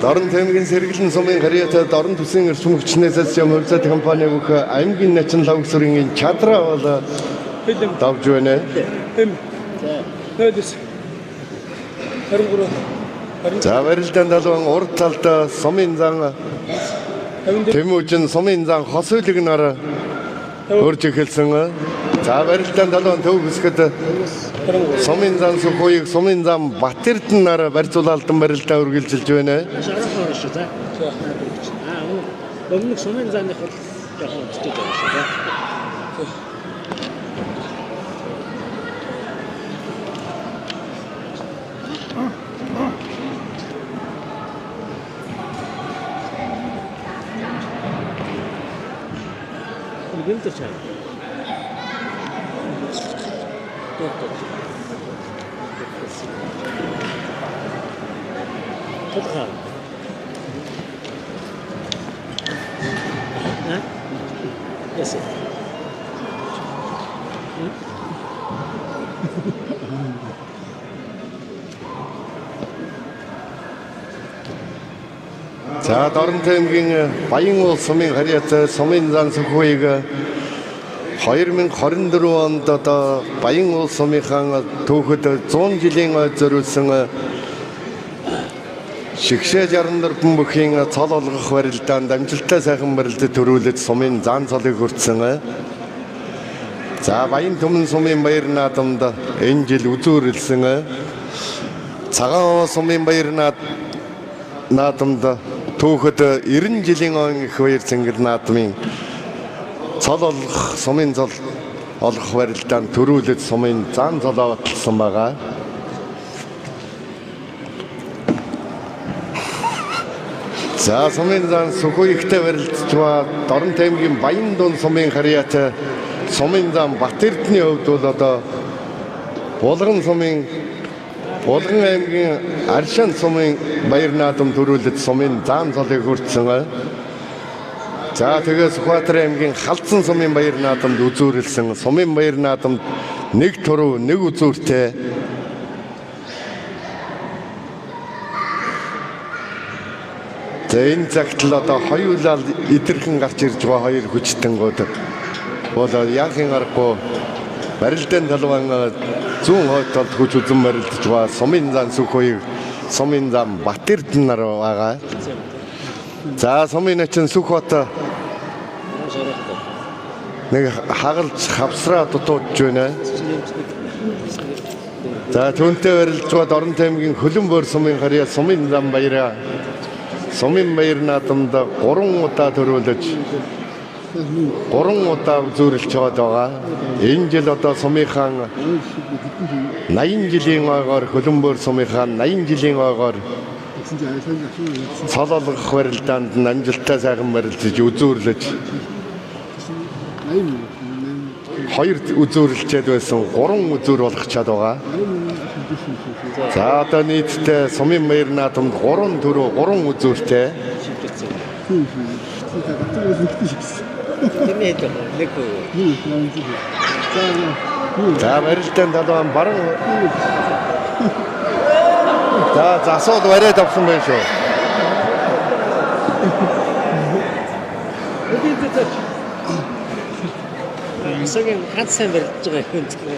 Дорн тэмгийн сэргэлэн сумын гарьяатад дорн төсвийн эрчим хүчнээс юм хувьцаат компани бүх аймгийн начин лавгсрын чадраа бол давж байна. Нөөдөс. 23. За барилдаан талбайн урд талд сумын зан Тэмүүжин сумын зан хос үлгнээр өрж эхэлсэн. За барилдаан талбайн төв хэсгэд сумын зан Сүхбаатар сумын зан Батэрдэнээр барьцуулалтан барилдаа үргэлжилж байна. Шарахаар шүү за. Өмнөх сумын заных бол жоохон өчтөж байгаа шүү за. Гэнтэр чаа. Тодхаа. Ясэ. За дорн тэмгийн Баян уул сумын харьяат сумын зан Сүхбаатарыг 2024 онд одоо Баян уул сумынхаа түүхэд 100 жилийн ой зориулсан Шигшээ 64 бүхийн цол олгох барилдаанд амжилттай сайхан барилдад төрүүлж сумын зан цолыг хүртсэн. За Баян Түмэн сумын баяр наадамд энэ жил үзүүрлсэн. Цагаан сумын баяр наадамд түүхэд 90 жилийн он их баяр цэнгэл наадмын цол олгох сумын цол олгох барилдаанд төрүүлж сумын зан цолоо баталсан байгаа. За сумын зан Сүхбаатартай барилдж байгаа Дорн таймгийн Баян дуун сумын харьяат сумын зан Батэрдний хувьд бол одоо Булган аймгийн Аршаан сумын баяр наадам төрүүлж сумын зан цолыг хүртсэн. За тэгээ Сүхбаатар аймгийн Халзан сумын баяр наадамд үзүүрлсэн. Сумын баяр наадамд нэг туруу нэг үзүүртэй. За энэ цагт л одоо хоёулаа идэрхэн гарч ирж байгаа хоёр хүчтэнгүүд бол яахын аргагүй барилдаан талбайн зүүн хойд талд хүч үзэн барилдаж байгаа сумын зан Сүхбаатар сумын зан Батэрдэн нар байгаа. За сумын начин Сүхбаатар нэг хагалж хавсраа дутуудж байна. За түүнтэй барилж байгаа Дорн таймгийн Хөлөн бөөр сумын харьяат сумын зан баяраа сумын баяр наадамд 3 удаа төрүүлж 3 удаа үзүүрлж байгаа. Энэ жил одоо 진짜 알찬 작품을 цололгох барилдаанд нь амжилттай сайхан барилдаж үзүүрлэж 나이입니다. хоёр үзүүрлэлчээд байсан 3 үзүүр болгох чад байгаа. За одоо нийтдээ Сумын Баяр наадамд 3 төрөө 3 үзүүртэй. Тэний хэд нэг За барилдаанд талбай баран За засууд бариад авсан байх шүү. Сагийн ганц сайн барилж байгаа хүн зүйл.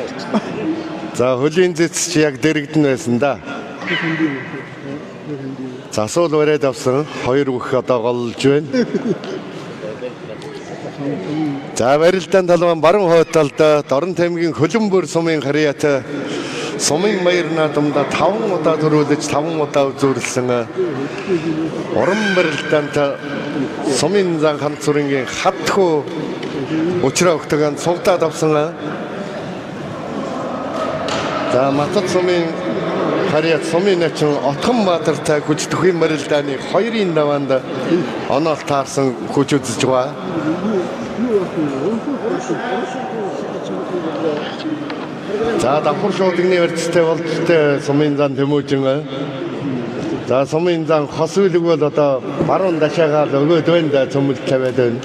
За хөлийн зэц чи яг дэрэгдэн байсан да. Засууд бариад авсан 2 бүх одоо голж байна. За барилдаанд талбай баран хойдолд Дорн таймгийн Хөлбөмбөр сумын харьяат Сумын Баяр наадамда 5 удаа төрүүлж 5 удаа үзүүлсэн уран барилдаанд Сумын зан хамт сүрэнгийн хатхуу учраа өгтөгөн цугтаад авсан. За Матад сумын харьяат Сумын начин Отгонбаатартай гүжтөхийн барилдааны 2-ын даваанд оноол таарсан хүч үзэж байгаа. За давхар шуудгийн барьцтай болжтэй Сумын зан Тэмүүжин. За Сумын зан хос үлэг бол одоо баруун дашаагаар өгөөд байна да цөмөл тавиад байна.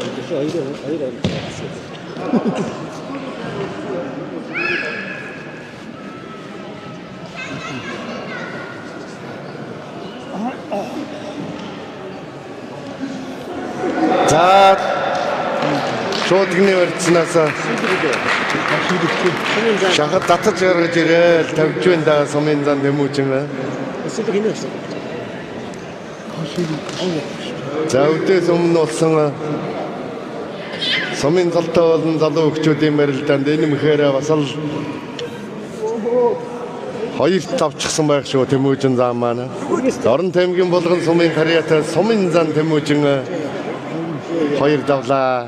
За шуудгийн барьцнаас шахад татаж гаргаж ирээл тавьж байна да Сумын зан Тэмүүжин. Эсвэл хинэ гэсэн. За өдөөс өмнө болсон Сумын залтай болон залуу хөгчүүдийн барилдаанд энэ мэхээр бас л хоёр тавчсан байх шүү Тэмүүжин зам маань. Дорн таймгийн болгон Сумын харьяат Сумын зан Тэмүүжин хоёр давлаа.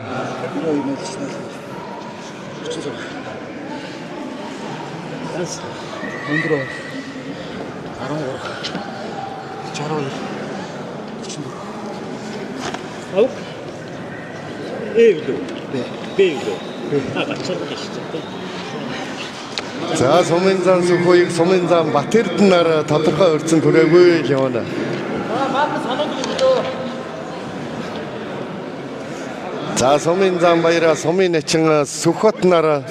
өндрөө 13 62 Ав. Эвдүү. Бэвдүү. Гацсан гэж байна. За Сумын зан Сүхбаяг Сумын зан Батэрднаар тодорхой өрцөн түрээгүй л явна. За Сумын зан Баяраа Сумын начин Сүхбатнаар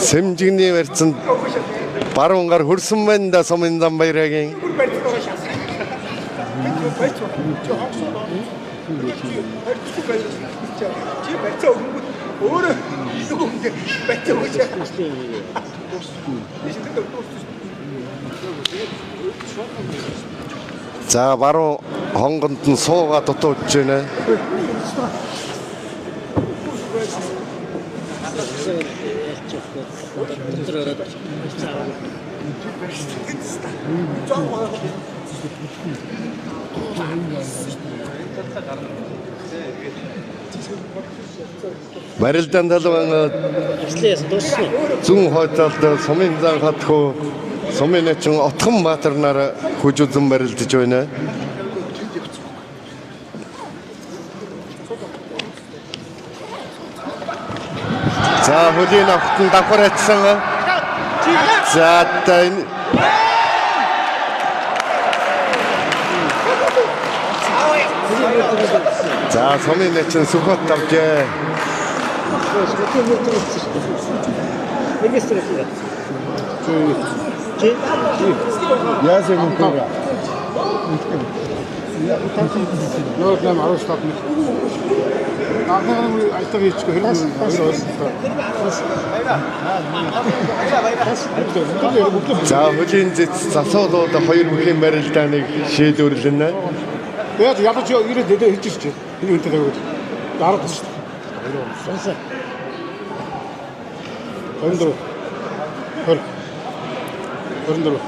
Сэмжигний барьцанд баруунгаар хөрсөн байна да Сумын зан Баярагийн. За баруун хонгонд нь сууга дутууж байна. Барилдаанд талбай Эхлээс дуусна. зүүн хойдолд Сумын зан хатхуу Сумын начин Отгонбаатар нар хүж үзэн барилдаж байна. За хөлийн автан давхар атсан. За тань За Сумын начин Сүхбат тавжээ. 야생 문구가 Нөө нам 17 минут. Наахаа мы айтаг хийчихгүй хэрэг За хөлийн зэц засуулууд хоёр бүхийн барилдааныг шийдвэрлэнэ. Тэгээд ядаж ирээд дэдэ хийж ирчих. Энэ үнтэй тавиад. Дараад шүү дээ. Сонсоо. 24. 20. 24.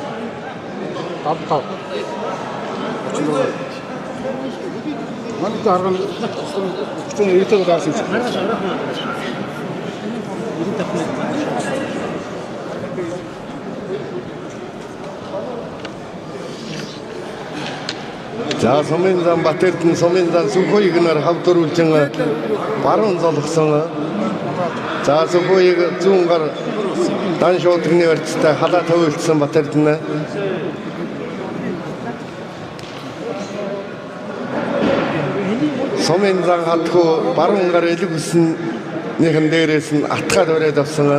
55. 34. Манай дарга нь чинь ирээдүйд гарсан юм. За Сумынзан Батэрдэн Сумынзан Сүхбаийг нэр хавдруулжин баруун золгосон. За Сүхбаийг зүүн гар дан шуудганы өрцтэй халаа тавилдсан Батэрдэн. Сумынзан хатхуу баруун гар элэг үснийхэн дээрээс нь атгаад өрөөд авсан.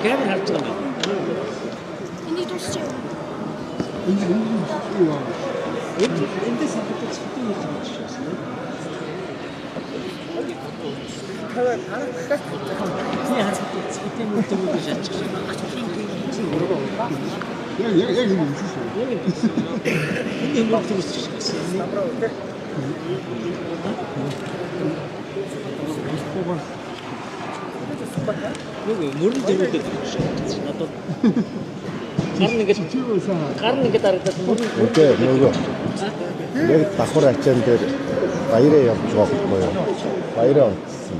Камер харж байгаа юм. Энийг дуусчих. Эндээс хатдаг сүтэн юм байна. Nee, hat es mit dem Motorrad яг юм шүү. Энэ моторрос ч гэсэн. Мөрөн дөрөвдөд надад гарна ингээд харагдаад Үгүй нөгөө яг давхар ачаан дээр баяраа явж байгаа байхгүй юу? Баяраа онцсон.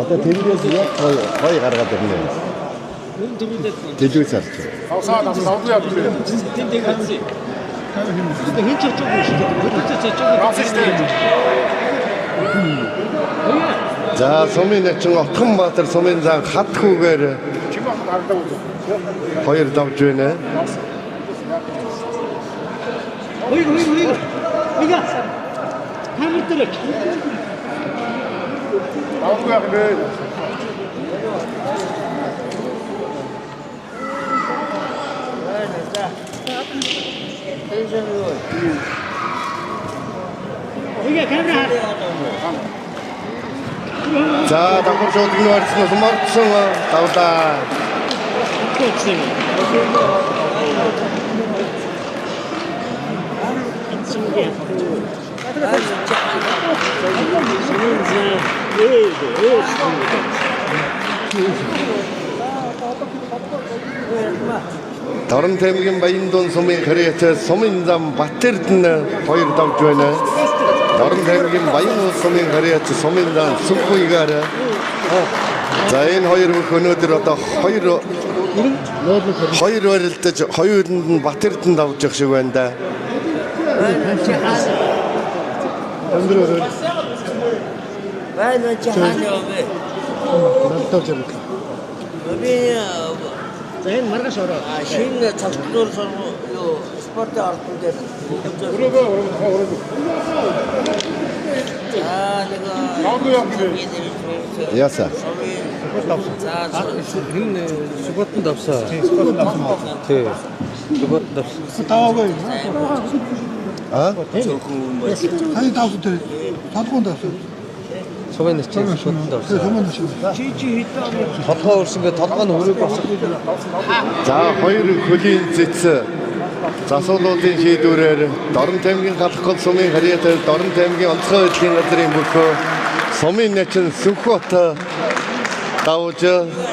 Одоо тэндээс яг гой гаргаад ирнэ. мөрөн дөрөвдөд Дэлгүүр сарч. Авсаад авгүй яа билээ. тэндэг хатсан. Хин ч очоогүй шүү дээ. Мөрөн ч очоогүй. Авсан шүү дээ. За Сумын Отгон Баатар Сумынзан хатхүүгээр Чим гардаг үү? хоёр давж байна. Хоёр. Ига. Камер дээр. Авгүй яа билээ. Ига камер хаа. За давхар шуудганы өрцнөөс мордсон давлаа. Кучсим. Дорн таймгийн Баяндун сумын харьяат Сумынзан Батэрдэн хоёр давж байна. Дорн таймгийн Баян сумын харьяат Сумынзан Сүхбаигаар. За энэ хоёр бүх өнөөдөр одоо хоёр барилдаж хоёуланд нь Батэрдэн давж явах шиг байна да. Байна чаханы овэ. За энэ маргааш ороо. Шинэ цогцлоор юу спортын ордон дээр. Авгүй яа билээ. Яса. Энэ спортод авсаа. Тий. Спортод авсан. Таагүй. А? Хай таах дээр толгоонд авсан. Сумын спортод авсан. Сумын шиг. Толгой өрсөнгөө толгой нь өрөөг болсон. За хоёр хөлийн зэц засуулуудын шийдвэрээр Дорн таймгийн галах гол сумын харьяат Дорн таймгийн онцгой байдлын газрын бүхөө Сумын начин Сүхбат давж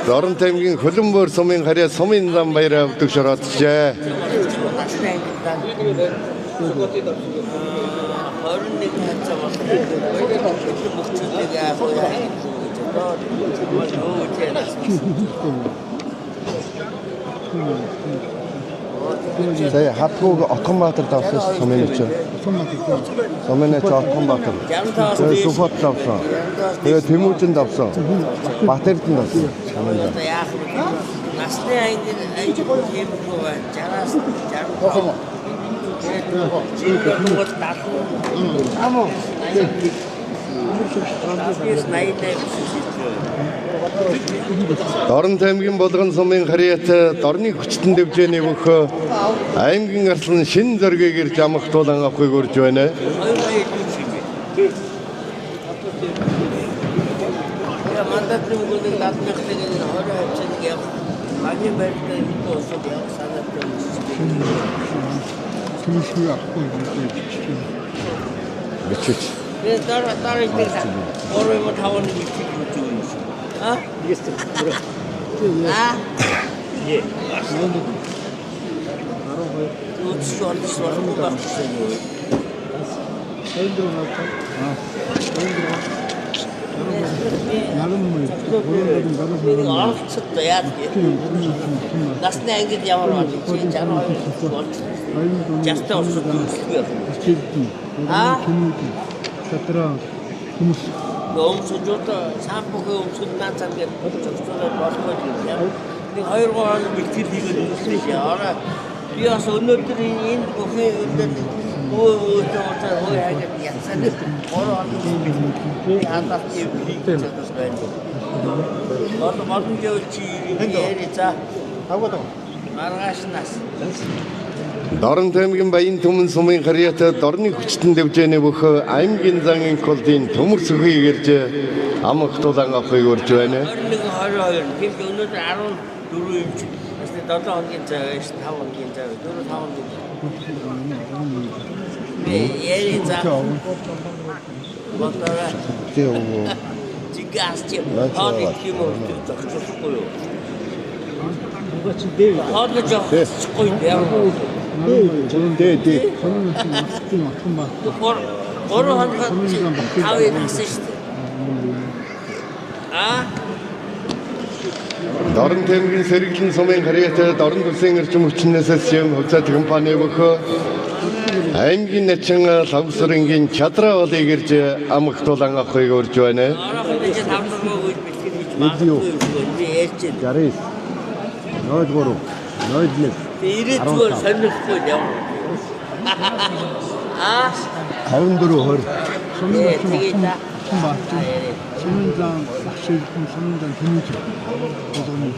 Дорн таймгийн хөлбөмбөр сумын харьяат Сумынзан баяраа өвдөг шорооджээ. 21 хацаа мөхчүүдийг яах вэ? Сая хатгууг Отгон Баатар давсан сумын начин. Сумын начин Отгон Баатар. Сүхбат давсан. Тэгээ Тэмүүжин давсан. Батэрдэн давсан. Яах вэ? Насны ангин ажил хийхгүй байна. 60-аас 60. Дорн таймгийн болгон сумын харьяат дорны хүчтэн дэвжээний өгөхөө аймгийн арслан шин зөргийг ирж амхтуулан авахыг урьж байна. Мандат нүгүнэг латмахтыг энэ хороо авчиг яв. Магийн байртай хитэ усад яв санаатай үсчтэй. Сүмшгүй ахгүй юм. Бичиж. Би дараа их орой мо таван бичиж юм. А? Есть. А? Е. Тут что он бахсан. Ярам мөр. оролцоод яа гэх насны ангид ямар байна чи 62 болж жастаа оршууд үзлээ. Шатраа хүмүүс өмсөжөд самбухын өмсөд наацаар гэж бодчихсон болохгүй юм. Нэг 2 гоо бэлтгэл хийгээд үзлээ яа. Би бас өнөөдөр энэ бүхэн өндөр өө яагаад яцсан бэ? Ороо яагаад тийм хийчихсэн байна. Модон гэвчи ярица аваад маргаашнаас Дорн таймгийн баян түмэн сумын харьяатад дорны хүчтэн дэвжээний бүх аймгийн зан колдын төмөр сүхийг ирж ам хтуулан авахыг урьж байна. 21-22 тийм өнөөдөр 14 юм чи. Эсвэл 7 хоногийн цай байж 5 хоногийн цай 4-5 хоногийн. Ярица мотора Зигас чи хаад тийм үү зогсохгүй юу? Уга чи дэв. Хаад гэж зогсохгүй яа. дээ. Сонин тийм атхан ба. Гурван хоног авъя гэсэн шүү дээ. Дорн таймгийн сэргэлэн сумын харьяатад дорн төслийн эрчим хүчнээс юм хувьцаат компани бүх аймгийн начин лавсрынгийн чадраа болыг ирж ам хтуулан авахыг урьж байна. Ороохон чи 5 нурмаг үйл бэлтгэл хийж магадгүй би ярьж байна. 63 01 Ирээд зүгээр сонирхгүй яв. 54 20 Тэгээ та Сониндан багшилтэн сониндан тэнийж болгоно.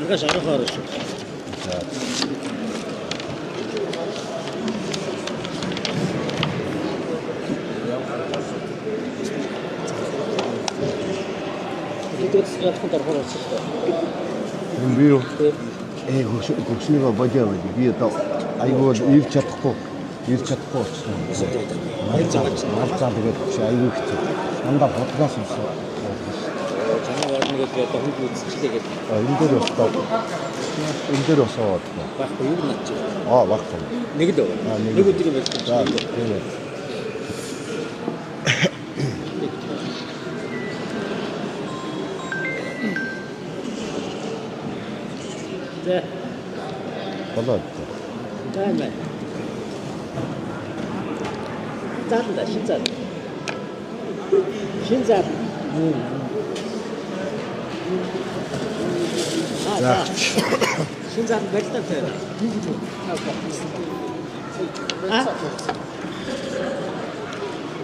Уга шарах хорошо. Би юу хөшнийгөө бодёо би одоо айгүй ирч чадахгүй болчихсон. Марцаа тэгээд айгүй хэцүү. Андаа бодгоос юмсан. Нэг одоо хүүд үзчихлээ гэдэг. Энэ дээр осоод. Баггүй юу наач. Баггүй. Нэг л. Нэг өдрийн байж. За тийм ээ. болоод. Таймаа. Заална шинзаа. Шинзаа. За. Шинзаа бэлтээ тэр.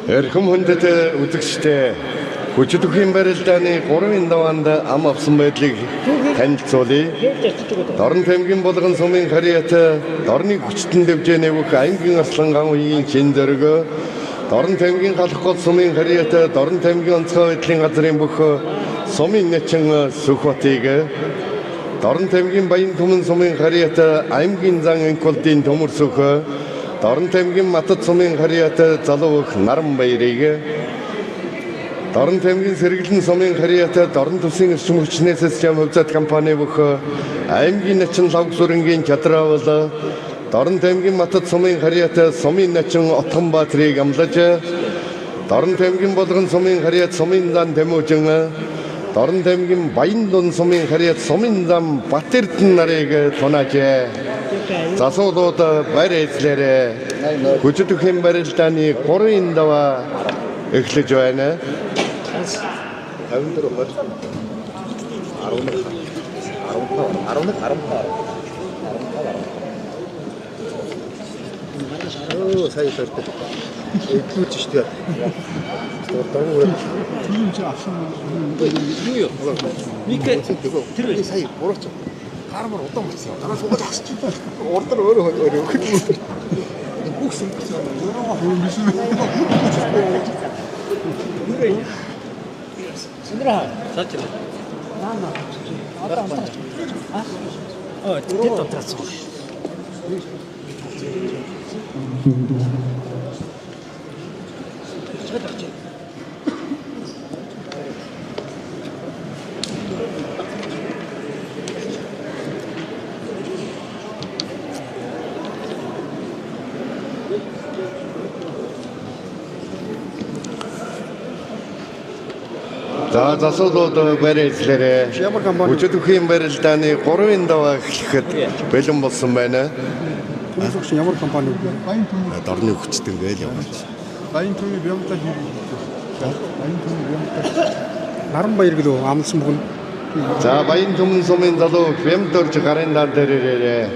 Эрхэм хүндэт үзэгчдээ хүчит өхийн барилдааны 3-ын даваанд ам авсан байдлыг танилцуулъя. Дорн таймгийн булган сумын харьяат дорны хүчтэн дэвжээний бүх аймгийн аслан ган үеийн чин дөрөг Дорн таймгийн галах гол сумын харьяат Дорн таймгийн онцгой байдлын газрын бүх сумын начин Сүхбатыг Дорн таймгийн баян түмэн сумын харьяат аймгийн зан энколдын төмөр сүх Дорн таймгийн матад сумын харьяат залуух наран баярыг Дорн таймгийн сэргэлэн сумын харьяат Дорн төслийн эрчим хүчнээс зам хувьцаат компани бүх аймгийн начин лавгсүрэнгийн чадраавал Дорн таймгийн матад сумын харьяат сумын начин Отхон Баатрийг амлаж Дорн таймгийн болгон сумын харьяат сумын зам Тэмүүжин Дорн таймгийн баян дун сумын харьяат сумын зам Батэрдэн нарыг тунаажээ. Засуулууд баяр эзлээрээ хүчит өхийн барилдааны 3-ын даваа эхлэж байна. 54 сая сорт. Эдлүүч шүү дээ. тийм ч авсан юу? Микэ тэр сая бурууч. Гармар удаан болсон. Гараа суугаад авчих. Ордор өөрөө Бүхс Сандра. Сачи. Наа. Одоо. Тэт тотрацсан. За засуулууд бариллаарэ. Өчигд өхийн барилдааны 3-ын даваа эхлэхэд бэлэн болсон байна. Түнсгч ямар компани вэ? Дорны хүчтэй байл яваач. Баян төвийн Бямтал хийх. Баян төвийн Бямтал. Наранбаяр гэлөө амлсан бүхэн. За баян түмэн сумын залуу Бямт орж гарын дан дээр ирээрээ.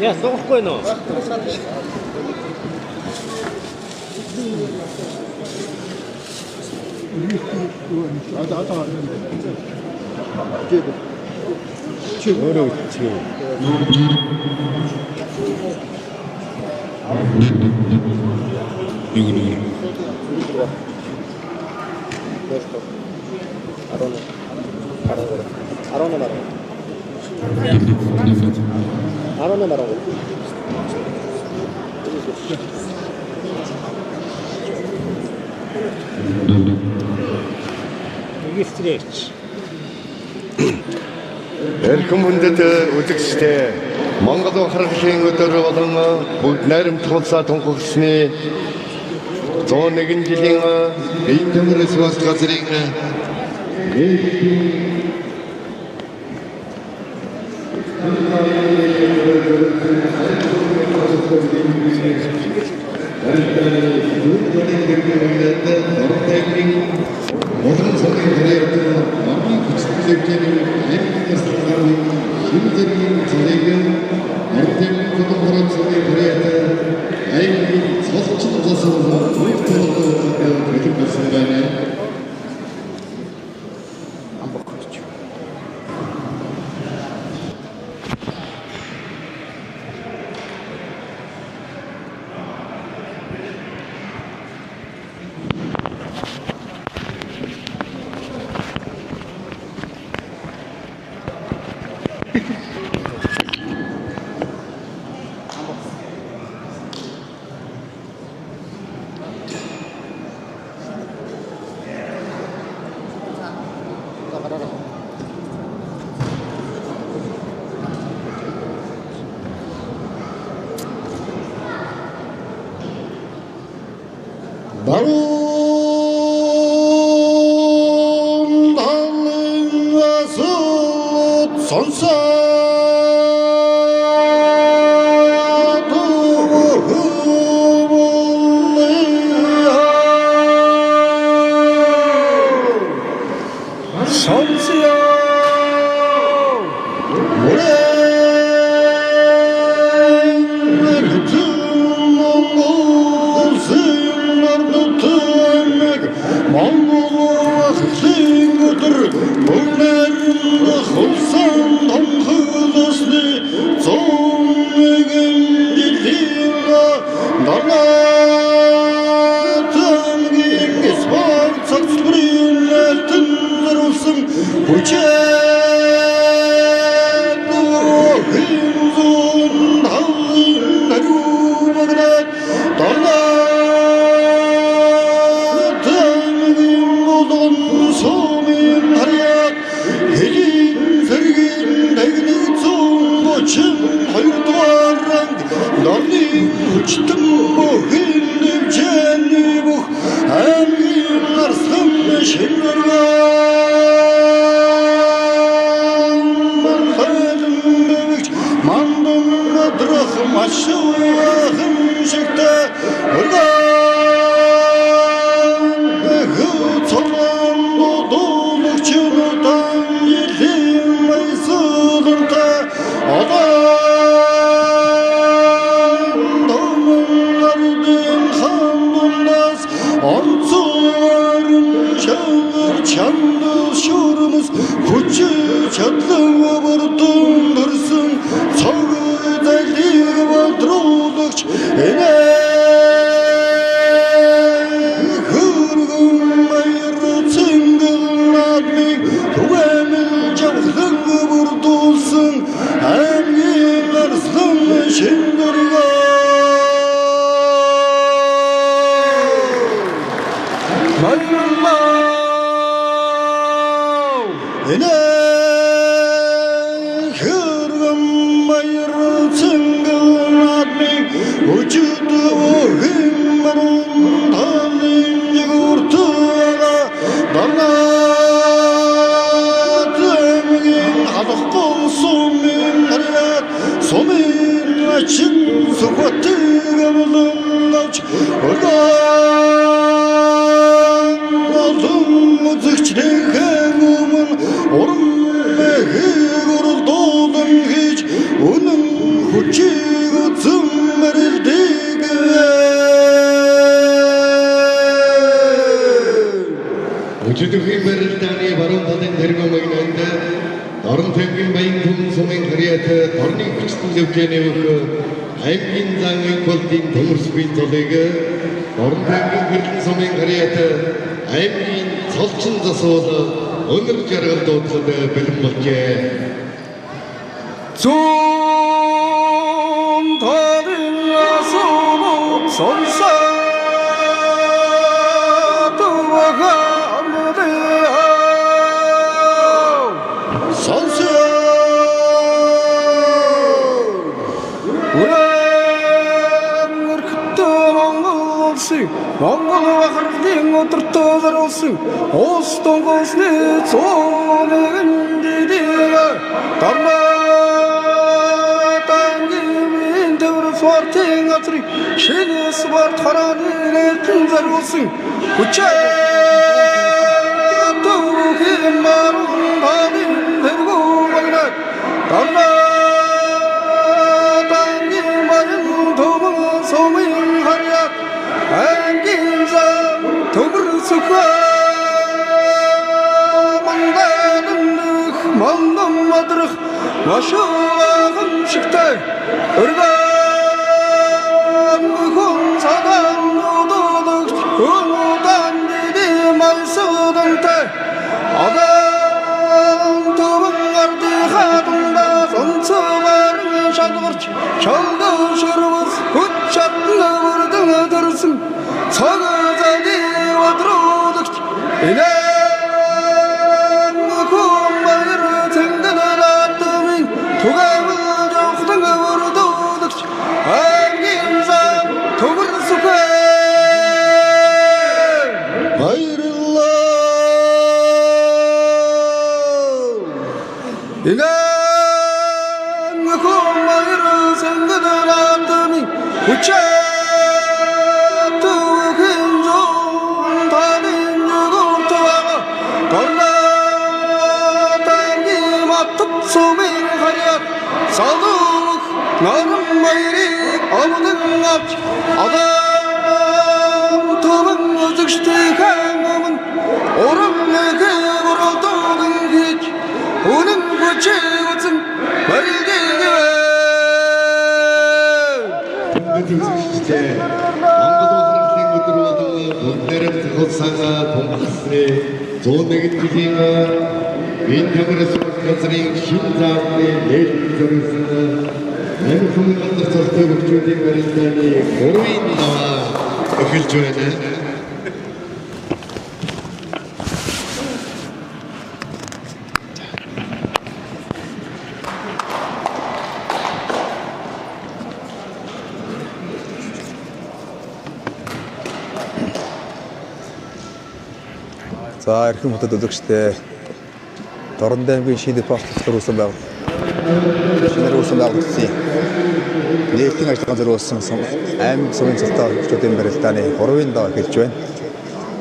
Я суухгүй нөө. Регистрээч. Эрхэм хүндэт үзэгчдээ Монгол бахархлын өдөр болон бүгд найрамдах улсаа тунхагласны 101 жилийн биеийн төмөр спорт газрын Энэ хэргэн маяр цэнгэлнадны өчигдөр хэмрэн талын жигуртага дарнаатэмгийн халахгүй сумын харьяат сумын ачин сүхватыга болонгавч орган олон үзэгчнийхэн өмнө урам мэхийг уралдуулан хийж үнэн хүчийг үзмэрэлдэг Өчигдрийн барилдааны баруун талын тэргүүмэгнэнд орон тайван баян түмэн сумын харьяат орны хүчтэй зөвжээний өг аймгийн зан эколтын төмөрсбийн цолыг орон тайван гэрлэн сумын харьяат аймгийн цолчин засвал өнөр жаргал дуудлага бэлэн болжээ. зүүн талын асуул сонсоод багамдээ Монгол бахархлын өдөртөө зориулсан уус тонгосны цоонын дэдээ дарматангийн дэвэр фортын газрыг шинэс барт харааны нэлтэн зориулсан хүчээ төвхөн марун балин тэргүү магнат дарматангийн баян төмөн сумын харьяат ангинза төмөрсөхөө мандадных мандам мадрах машууган шигтэй өргөн хүн садан нодогч өнөдан диди малсуудантай адан төмөн арди хатанда сонцоор шалгарч шалган шөрвөс хүч чадна өрдөн дөрсөн цагааны өдрөдөгч инэн хүмбэр тэнгэнэлатмин тугавл жохтан өрдөөдөгч ангинза төмөрсөхөө баярлалаа инэн хүмбэр тэнгэнэлатмин хүчээ Saluk narım mayri alnın aç adam tümün özükştü kanımın orumlığı vurulduğun hiç onun gücü olsun bölgede үзэгчтэй Монгол бахархлын өдөр болон бүгдээрээ тохиолсаага тунхассны 101 жилийн энэ төмөрс газрын шин заавны нээлт зориулсан энэ хүмүүс хамтар цолтой хөгжүүлэх барилдааны 3-ын даваа эхэлж байна. За эрхэм хотод үзэгчтэй Дорн аймгийн шинэ департамент төрүүлсэн байна. Шинээр үүсгэн байгуулсан нээлтийн ажиллагаа зориулсан аймаг сумын цалтаа хөгжүүлэлтийн барилдааны 3-ын даваа эхэлж байна.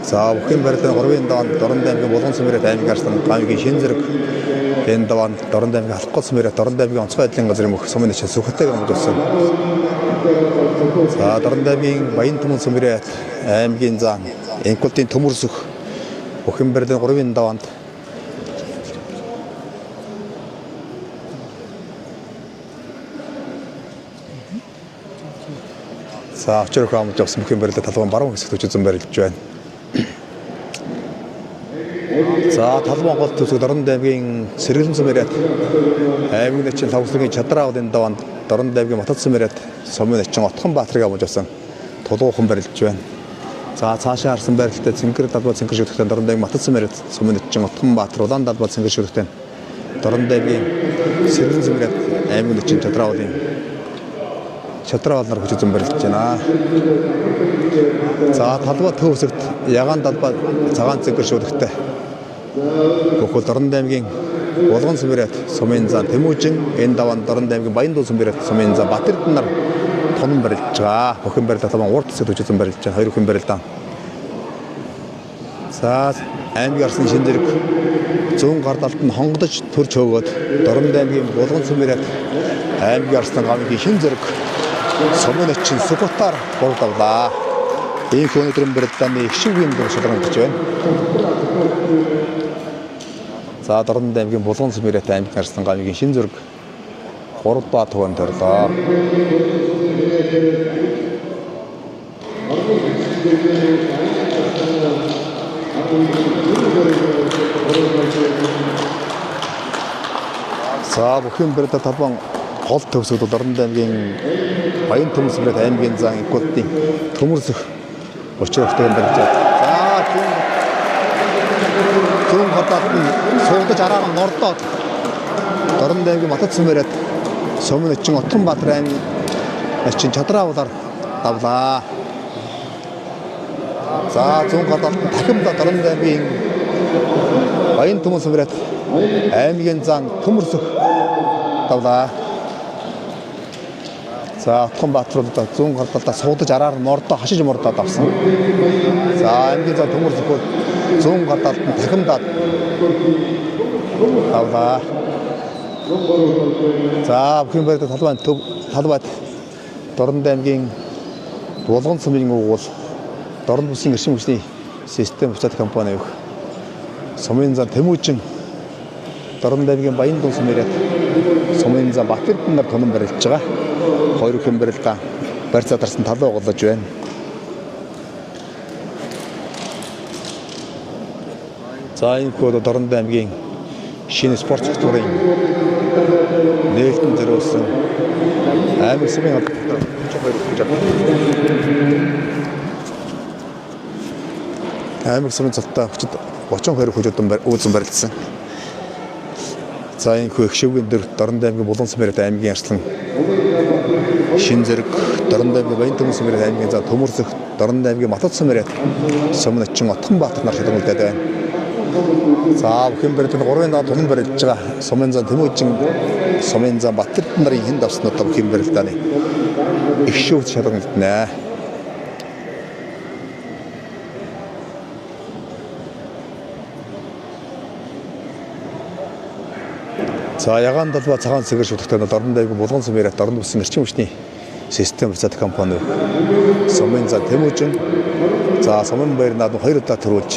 За бүхэн барилдааны 3-ын даваанд Дорн аймгийн Булган сумын аймаг арслан аймгийн шинэ зэрэг энэ даваанд Дорн аймгийн Алхгол сумын Дорн аймгийн онцгой байдлын газрын мөх сумын чинь сүхтэйг амжуулсан. За Дорн аймгийн Баян Түмэн сумын аймгийн зам Энкултын төмөрсөх бүхэн барилдааны 3-ын даваанд За очрох амж явсан бүхэн барилдаа талбайн баруун хэсэгт хүчзэн барилдж байна. За талбайн гол төсөв Дорн аймгийн Сэргэлэн сумын аймгийн начин Лавслагын Чадраавд энэ даваанд Дорн аймгийн Матад сумын сумын начин Отхон Баатрыг амж явсан тулгуухан барилдж байна. За цаашаа харсан байралтай Цэнгэр талбай цэнгэр шүрхтэн Дорнодайгийн Матцсан мэрэг Сүмэнэтчин Утганбаатар Улаан талбай цэнгэр шүрхтэн Дорнодайгийн Сэргэн цэнгэр аймгийн өчин Чадраавлын нар хүч үзэн барилдаж байна. За талбай төвсөгт Ягаан талбай цагаан цэнгэр шүрхтэн Бохол Дорнодайгийн Булган сүмбэрэт Сумын зан Тэмүүжин энэ даван Дорнодайгийн Баяндуу сүмбэрэт Сумын зан Батэрд нар тонон барилдаж байгаа. Охин барилдаа таван урд хэсэгт хүчсэн барилдаж байгаа. Хоёр охин барилдаа. За аймгийн арсны шин зэрэг зүүн гардалд нь хонгодож төрж хөөгөөд Дорнод аймгийн Булган сүмбэрэт аймгийн арсны гамгийн шин зэрэг Сумын Сүхбатар болдоллаа. Ийм өнөөдрийн барилдааны их шивгийн дөр шалгагдаж байна. За Дорнод аймгийн Булган сүмбэрэт аймгийн арсны гамгийн шин зэрэг 3 дахь тугаан төрлөө. За бүхэн барилда талбан гол төвсгөл Дорнод аймгийн Баян төмс барилд аймгийн зан экологийн төмөрсөх очрогтой барилж байна. За зүүн хотод суулгаж араар нь нордоод Дорнод аймгийн Матцсан барилд Сүмэнэтчин Утганбаатар аймгийн чин Чадраавлаар давлаа. За зүүн гадаад дахимда Дорнод аймгийн Баян төмс барилд аймгийн зан төмөрсөх давлаа. За Утганбаатар зүүн гадаадаа суудаж араар нь ордоо хашиж мордоод авсан. За аймгийн зан төмөрсөх зүүн гадаад нь дахимдаад давлаа. За бүхэн барилда талбайд Дорнод аймгийн Булган сүмийн угуул Дорнод бүсийн гэршин хүчний систем буцаад компани өгөх Сумын зан Тэмүүжин Дорнод аймгийн Баяндуу сүмэрэт Сумын зан Батэрд нар тонон барилдаж байгаа. Хоёр бүхэн барилда барь задарсан талбай голож байна. За энэ код Дорнод аймгийн шинэ спорт цогцлогын нээлтэн зориулсан аймаг сүмийн аймаг сүмийн цалтаа 32 хүчтэй үүсэн барилдсан. За энэ их шивгийн дөр Дорнод аймгийн Булган сүмбэрэт аймгийн арслан шин зэрэг Дорнод аймгийн Баян төмс сүмбэрэт аймгийн за төмөрсөх Дорнод аймгийн Матцсан мэрэг Сүмэнэтчин Утганбаатар нар шалгуулдаг байна. За бүхэн барилдад 3 дахь тонон барилдаж байгаа. Сумын зан Тэмүүжин Сумын зан Батэрд нарын хэн давснуудаа бүхэн барилдааны их шүүх шалгагдана. За Ягаан талбай цагаан цэнгэр шүлэгтэй Дорнод аймгийн Булган сүмбэрэт Дорнод бүсийн эрчим хүчний систем буцаад компани Сумын зан Тэмүүжин за Сумын баяр наадам 2 удаа төрүүлж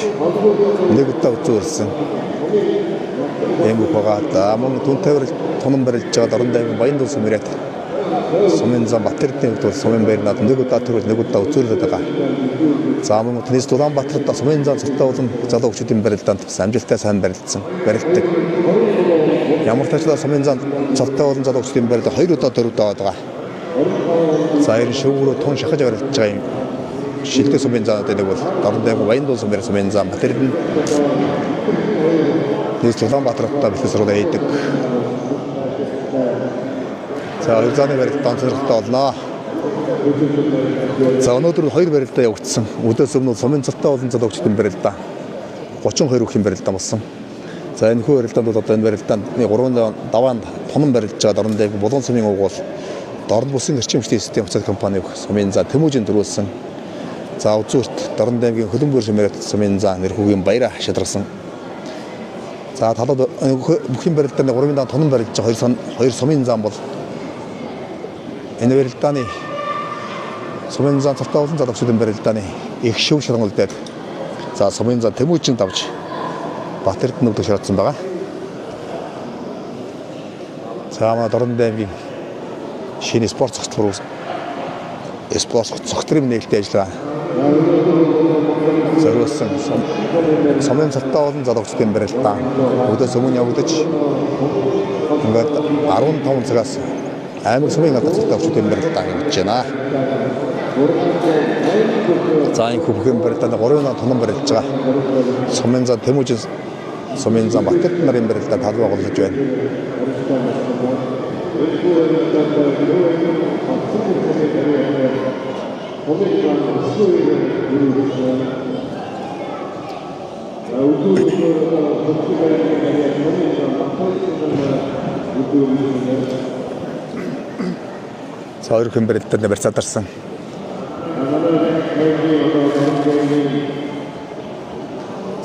1 удаа үзүүлсэн. Ийм угаата мөн түнтэйр тонон барилж байгаа Дорнод аймгийн Баяндуу сүмбэрэт Сумын зан Батэрдийн хувьд Сумын баяр наадам 1 удаа төрүүлж 1 удаа үзүүлээд байгаа. За мөн Тэс Улаанбаатарт Сумын зан цалтаа болон залуу хүчүүдийн барилдаанд амжилттай сайн барилдсан барилддаг. Ямар ч тачлаа Сумын зан цалтаа болон залуу хүчүүдийн барилдаа 2 удаа төрүүлээд байгаа. За энэ шүүрөө тун шахаж барилдаж байгаа юм. Шилдэг Сумын заанууд нэг бол Дорнод аймгийн Баяндуу сүмбэрэт Сумын зан Батэрд Тэс Улаанбаатартаа бэлтгэл сургууль хийдэг. За зааны барилдаан зэрэгтэй боллоо. За өнөөдөр 2 барилдаа явагдсан. Өдөөс өмнө Сумын цалтаа болон залуу хүчүүдийн барилдаа 32 хүчийн барилдаа болсон. За энэ хүү барилдаанд одоо энэ барилдаанд 3 даваанд тонон барилдаж байгаа Дорнод аймгийн Булган сүмийн угуул Дорнод бүсийн эрчим хүчний систем буцаад компани Сумын зан Тэмүүжин төрүүлсэн. За үзүүрт Дорнод аймгийн Хөлбөмбөр сүмбэрэт Сумын зан нэрхүүгийн баяраа шадарсан. За талууд бүхэн барилдаанд 3 дахь тонон барилдаж байгаа 2 Сумын зан бол энэ барилдааны Сумын зан цалтаа болон залуу хүчүүдийн барилдааны их шүүх шалгуулдаг. За Сумын зан Тэмүүжин давж Батэрд нүгдэж шаардсан байгаа. За манай Дорнод аймгийн шинэ спорт цогцлогоор спорт цогцлогын нээлттэй ажиллагаа зориулсан Сумын цалтаа болон залуу хүчүүдийн барилдаа өдөөс өмнө явагдаж ингээд 15 цагаас аймаг сүмийн газар цалтаа хүчүүдийн барилдаа явж байна. За энэ бүхэн барилдааны 3 тонон барилж байгаа. Сумынзан Тэмүүжин Сумынзан Батэрд нарын барилдаа талбай голж байна. За хоёр хүн барилдаанд барьцаадарсан.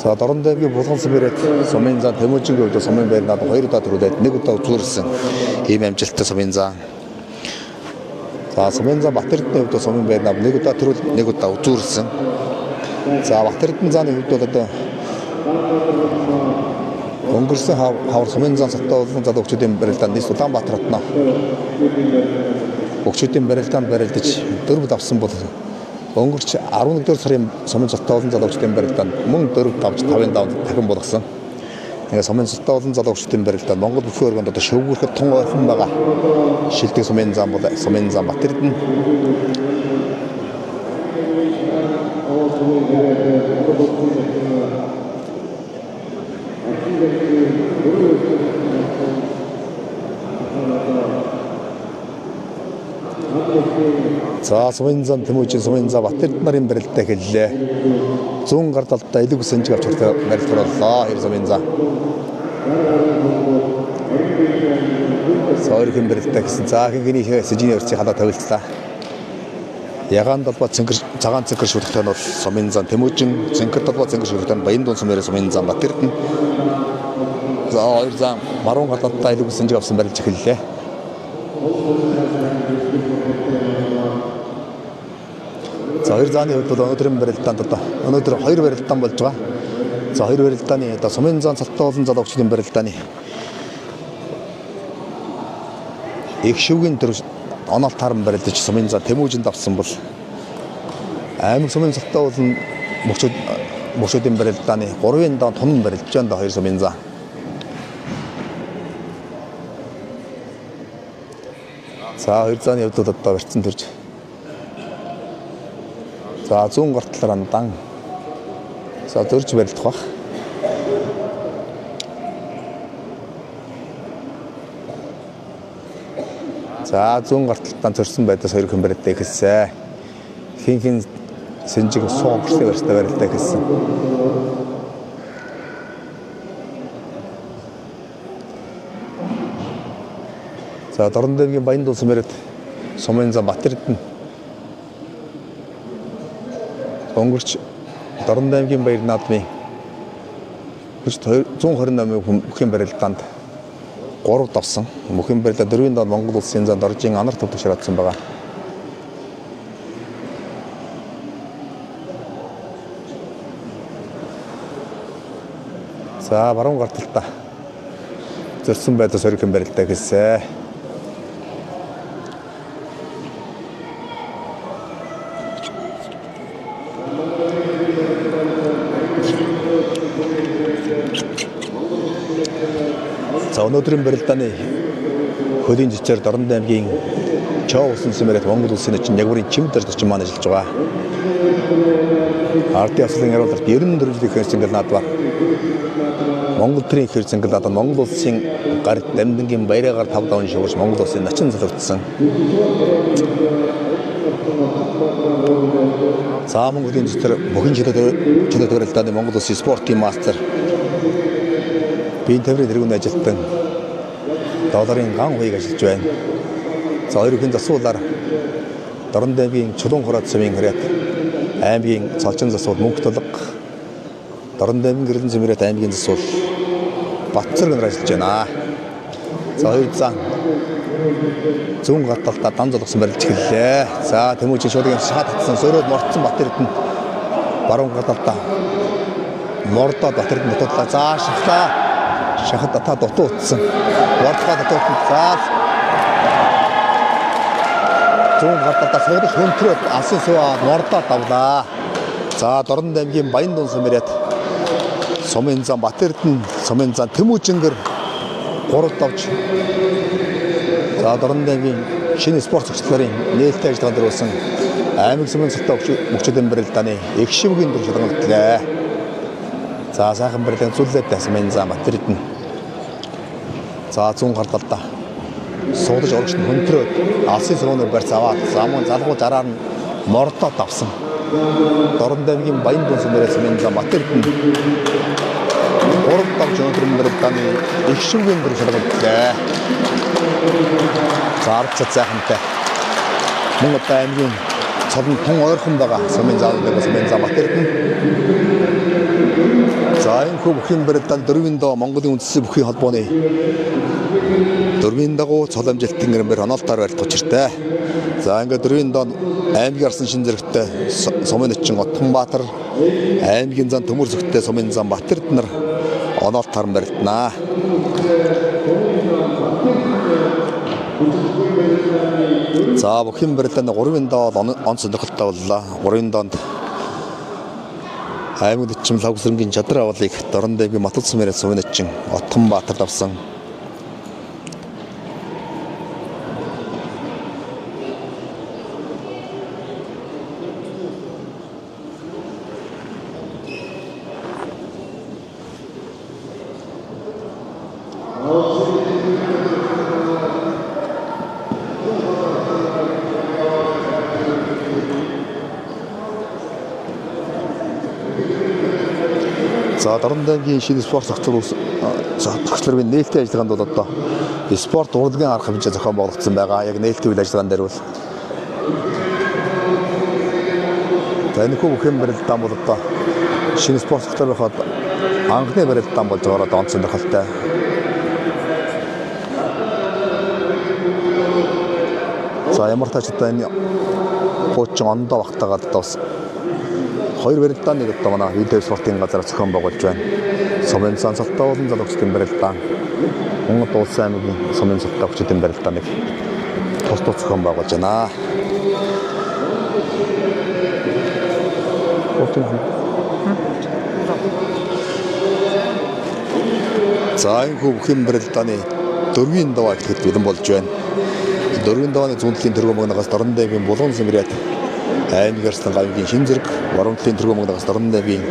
За Дорнодаймгийн Булгансан бэрээд Сумынзан Тэмүүжингийн хувьд Сумын байрнаад 2 удаа төрүүлээд 1 удаа үзүүлсэн ийм амжилттай Сумынзан. За Сумынзан Батэрдны хувьд Сумын байрнаад 1 удаа төрүүл 1 удаа үзүүлсэн. За Батэрдэн зааны хувьд бол одоо өнгөрсөн хавар Сумынзан сатаа олон залуучуудын барилдаанд нийс Улаанбаатар хотноо Бөгчүүдийн барилдаанд барилдаж дөрвд авсан бол өнгөрч 11 сарын Сумын сатаа олон залуучуудын барилдаанд мөн дөрвд авч 5-ын давд дахин болгосон. Ингээд Сумын сатаа олон залуучуудын барилдаанд Монгол бүхэн өргөнд одоо шөвгөрөхөд тун ойрхон байгаа. Шилдэг Сумынзан бол Сумынзан Батэрдэн. За Сумынзан Тэмүүжин Сумынзан Батэрд нарын барилдаа хэллээ. Зүүн гар талдаа илүү хүсэнжиг авч барилд оруулаа. Хоёр Сумынзан. Хоёр хүн барилдаа гэсэн. За хингэний сэжийн өрцгийг хадаа тавилцлаа. Ягаан талбай цагаан цэнгэр шүлэгтэй нь бол Сумынзан Тэмүүжин, цэнгэр талбай цэнгэр шүлэгтэй нь Баян дуун сумын Сумынзан Батэрдэн. За хоёр зам маруун гар талдаа илүү хүсэнжиг авсан барилж эхэллээ. За хоёр зааны хувьд бол өнөөдрийн барилдаанд одоо өнөөдөр 2 барилдаан болж байгаа. За 2 барилдааны одоо Сумынзан салтаа олон залуучдын барилдааны их шүгийн төр оноолт харан барилдаж Сумынзан Тэмүүжинд авсан бол аймаг Сумын салтаа олон мөчүүдийн барилдааны 3-ын даун тонн барилж байна да 2 Сумынзан. За хоёр зааны хувьд одоо барьцсан төрж. За зүүн гар талаар дан. За дөрж барилдах бах. За зүүн гар талаар төрсөн байдаас хоёр хүн барилдаа ихэлсэн. Хин сэнжиг суугчтай барьцтай барилдаа ихэлсэн. За Дорнодаймгийн Баян дуун сумын Сумынзан Батэрдэн өнгөрч Дорнодаймгийн баяр наадмын 128 бүхэн барилдаанд 3 давсан. Бүхэн барилдаа 4-ийн доод Монгол улсын зан доржийн анар төв тушаалдсан байгаа. За баруун гар талдаа зөрсөн байдас хоёр хүн барилдаа гэсэн. За өнөөдрийн барилдааны хөлийн жичээр Дорнодаймгийн Чоо усан сумэрт Монгол улсын чинь ягуурын чимдэр зочин маань ажиллаж байгаа. Ардын авслын харуулалт 94 жилийн хэрцэнгэл наадвар. Монгол төрийн хэрцэнгэл наадвар Монгол улсын гар дамдангийн баяраар 5 даван шуурч Монгол улсын начин залгагдсан. За Монголын зэтэр бүхэн чөлөө барилдааны Монгол улсын спортын мастер биеийн тамирын тэргүүнд ажилтан долларын ган хуйг ажиллаж байна. За хоёр хүн засуулаар Дорнодаймгийн Чулуун хороод сумын харьяат аймгийн цолчин засуул мөнгө толго Дорнодаймгийн гэрлэн цэмрээд аймгийн засуул Батцэрэг нар ажиллаж байна. За хоёр зан зүүн гар талдаа дан золгосон барилж эхэллээ. За Тэмүүжин шуудын шахаад татсан сөрөөд мортсон Батэрдэн баруун гар талдаа мордоод Батэрдэн дутуудлаа. За шахаад та дутуудсан. Мордоод дутуудсан. За зүүн гар талдаа сөрөөд хөнтрөөд асын суваа мордоод давлаа. За Дорнодаймгийн Баян дуун сумэрät Сумынзан Батэрдэн Сумынзан Тэмүүжингэр 3 давж. За Дорнодаймгийн шинэ спорт зохицлын нээлттэй ажиллагаанд орсон аймаг сүмэн цогтой мөчөдөн барилдааны их шивгийн дүр шалгалтлаа. За сайхан барилдан зүлээд тасмын зам батэрдэн. За зүүн гардалдаа суудаж орогч нь хөнтрөөд алсын сөрөөнөөр барьц аваад замун залгуу зараар нь мордоод авсан. Дорн даймгийн баян дүн сүмээрээс мэн зам батэрдэн. Урд давж өнөдрөн барилдааны их шивгийн дүр шалгалтлаа. За арцад сайхантай. Монгол аймгийн цодон тун ойрхон байгаа сумын заалдагаас мэн зам батэрдэн. За энэ бүхэн барилдаан дөрвийн доо Монголын үндэсний бүхий холбооны дөрвийн дагуу цол амжилтын гэрмээр оноолтоор барилт учиртай. За ингээд дөрвийн доо аймгийн арсан шин зэрэгтэй сумын эчин Отгонбаатар, аймгийн зан төмөр зүгтээ сумын зам Батэрд нар оноолтоор барилтнаа. За бүхэн барилдааны 3-ын доо он сонирхолтой боллоо. 3-ын доонд аймаг дэчим лавсрынгийн чадар авалыг Дорн даймгийн Матуд сумээрээ сумын эчин Отгонбаатар авсан. За Дорн даймгийн шинэ спорт зохицлын нээлттэй ажиллагаанд бол одоо спорт урлагийн арга хэмжээ зохион байгуулагдсан байгаа. Яг нээлттэй үйл ажиллагаан дээр бол энэ бүхэн барилдаан бол одоо шинэ спорт зохицлоор байхад анхны барилдаан болж байгаа онц сонирхолтой. За ямар ч тач одоо энэ буучин ондоо багтаагаад одоо хоёр барилдааныг одоо манай видео спортын газар зохион байгуулж байна. Сумын сансалтай болон залгуучлалын барилдаан. Монгол улсын аймгийн сумын сансалтай хүчтэй барилдааныг тус зохион байгуулж байна. За энэ бүхэн барилдааны 4-ийн даваа гэхэд бэлэн болж байна. 4-ийн давааны зүүнтлийн тэргуун магнаас Дорн даймгийн Булган сумраад аймгийн Арслан гавьгийн шин зэрэг Воронтлийн тэргуун магнаас Дорн даймгийн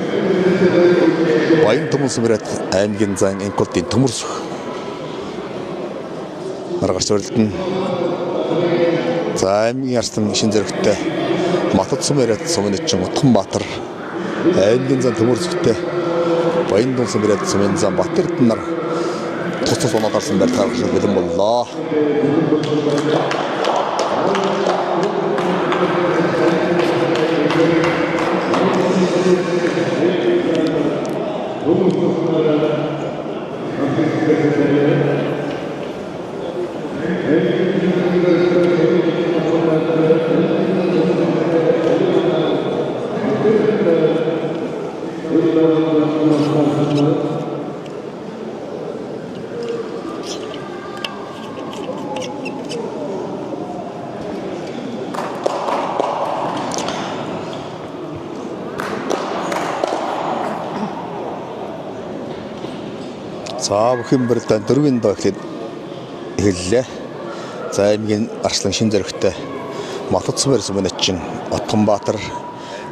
Баян төмөн сумраад аймгийн зан Энколтын төмөрсөх маргааш барилдана. За аймгийн Арслан шин зэрэгтэй Матуд сумраад сумын эчин Отгонбаатар, аймгийн зан төмөрсөхтэй Баян дүн сумраад сумын зан Батэрд нар тус оноогарсан барилгаар бэлэн боллоо. За бүхэн барилдаан 4-ийн доо гэхэд эхэллээ. За аймгийн Арслан шин зэрэгтэй Матуд сумын сумын эчин Отгонбаатар,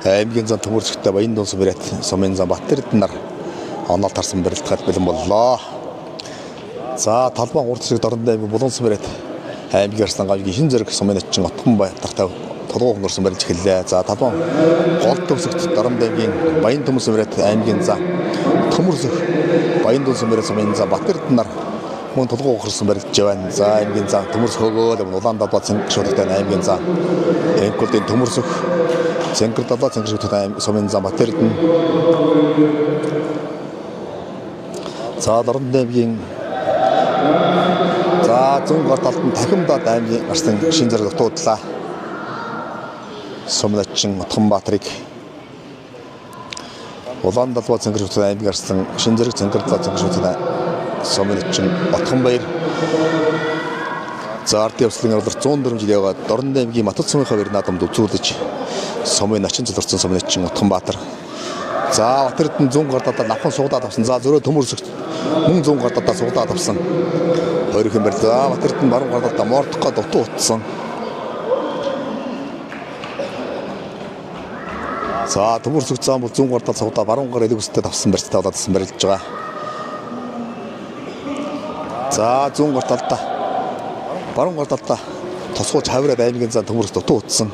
аймгийн зан төмөр зүгтээ Баян дүн сумраад сумын зан Батэрд нар оноолт харсан барилдахад бэлэн боллоо. За талбай урд зэрэг Дорн даймгийн Булган сумраад аймгийн Арслан гавьгийн шин зэрэг сумын эчин Отгонбаатартай толгойн нөрсөн барилж эхэллээ. За талбай гол төвсөгт Дорн даймгийн Баян төмөн сумраад аймгийн зан төмөрсөх Баян дүн сумраад сумын зан Батэрд нар мөн толгой ухарсан барилж байна. За аймгийн зан төмөрсөх хөгөөл улаан далбаа цэнгэр шуудтай аймгийн зан Энколтын төмөрсөх цэнгэр далбаа цэнгэр шуудтай сумын зан Батэрд нь. За Дорн даймгийн за зүүн гарталд нь Тахимдаад аймгийн Арслан шин зэрэг дутуудлаа. Сумын эчин Отгонбаатарыг улаан далбаа цэнгэр шуудтай аймгийн Арслан шин зэрэг цэнгэр далбаа цэнгэр шуудтай сумын эчин Отгонбаяр. За ард явслын авлаар 104 жил яваад Дорн даймгийн Матуд сумын хавар наадамд үзүүлж сумын начин цолорсон сумын эчин Отгонбаатар. За Батэрд нь зүүн гардадаа навхан суугаад авсан. За зөрөө төмөрсөгт мөн зүүн гардадаа суугаад авсан. Хоёрын барилдаа Батэрд нь баруун гардадаа мордох гад утсан. За төмөрсөг зам бол зүүн гартал цогдоо баруун гар элэг өстэй тавсан барьцтай болоод тасан барилж байгаа. За зүүн гарталда баруун гарталда тосгооч хавраад аймгийн зам төмөрс дутуу утсан.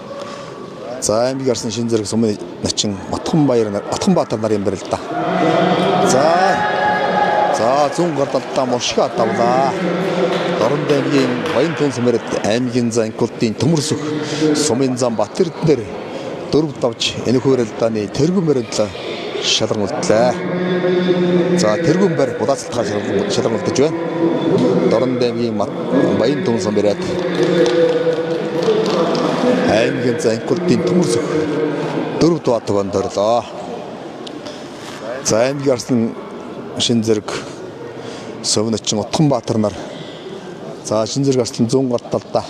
За аймгийн арсын шин зэрэг сумын начин Отгонбаатар нарын барил да. За зүүн гарталда мошга давлаа. Дорн аймгийн Баян тун сумэрд аймгийн зам инкултын төмөрсөг сумын зам Батэрднэр дөрөв давж энэ хөрөлдааны тэргүүн барилдлаа шалгуултлаа. За тэргүүн барь булаацалтаа шалгуулж байна. Дорн аймгийн Баян тун сумэрд аймгийн зам инкултын төмөрсөг дөрөв дугаатаг ондөрлөө. За аймгийн арсын шин зэрэг сумын начин Отгонбаатар нар за шин зэрэг арслан зүүн гарталда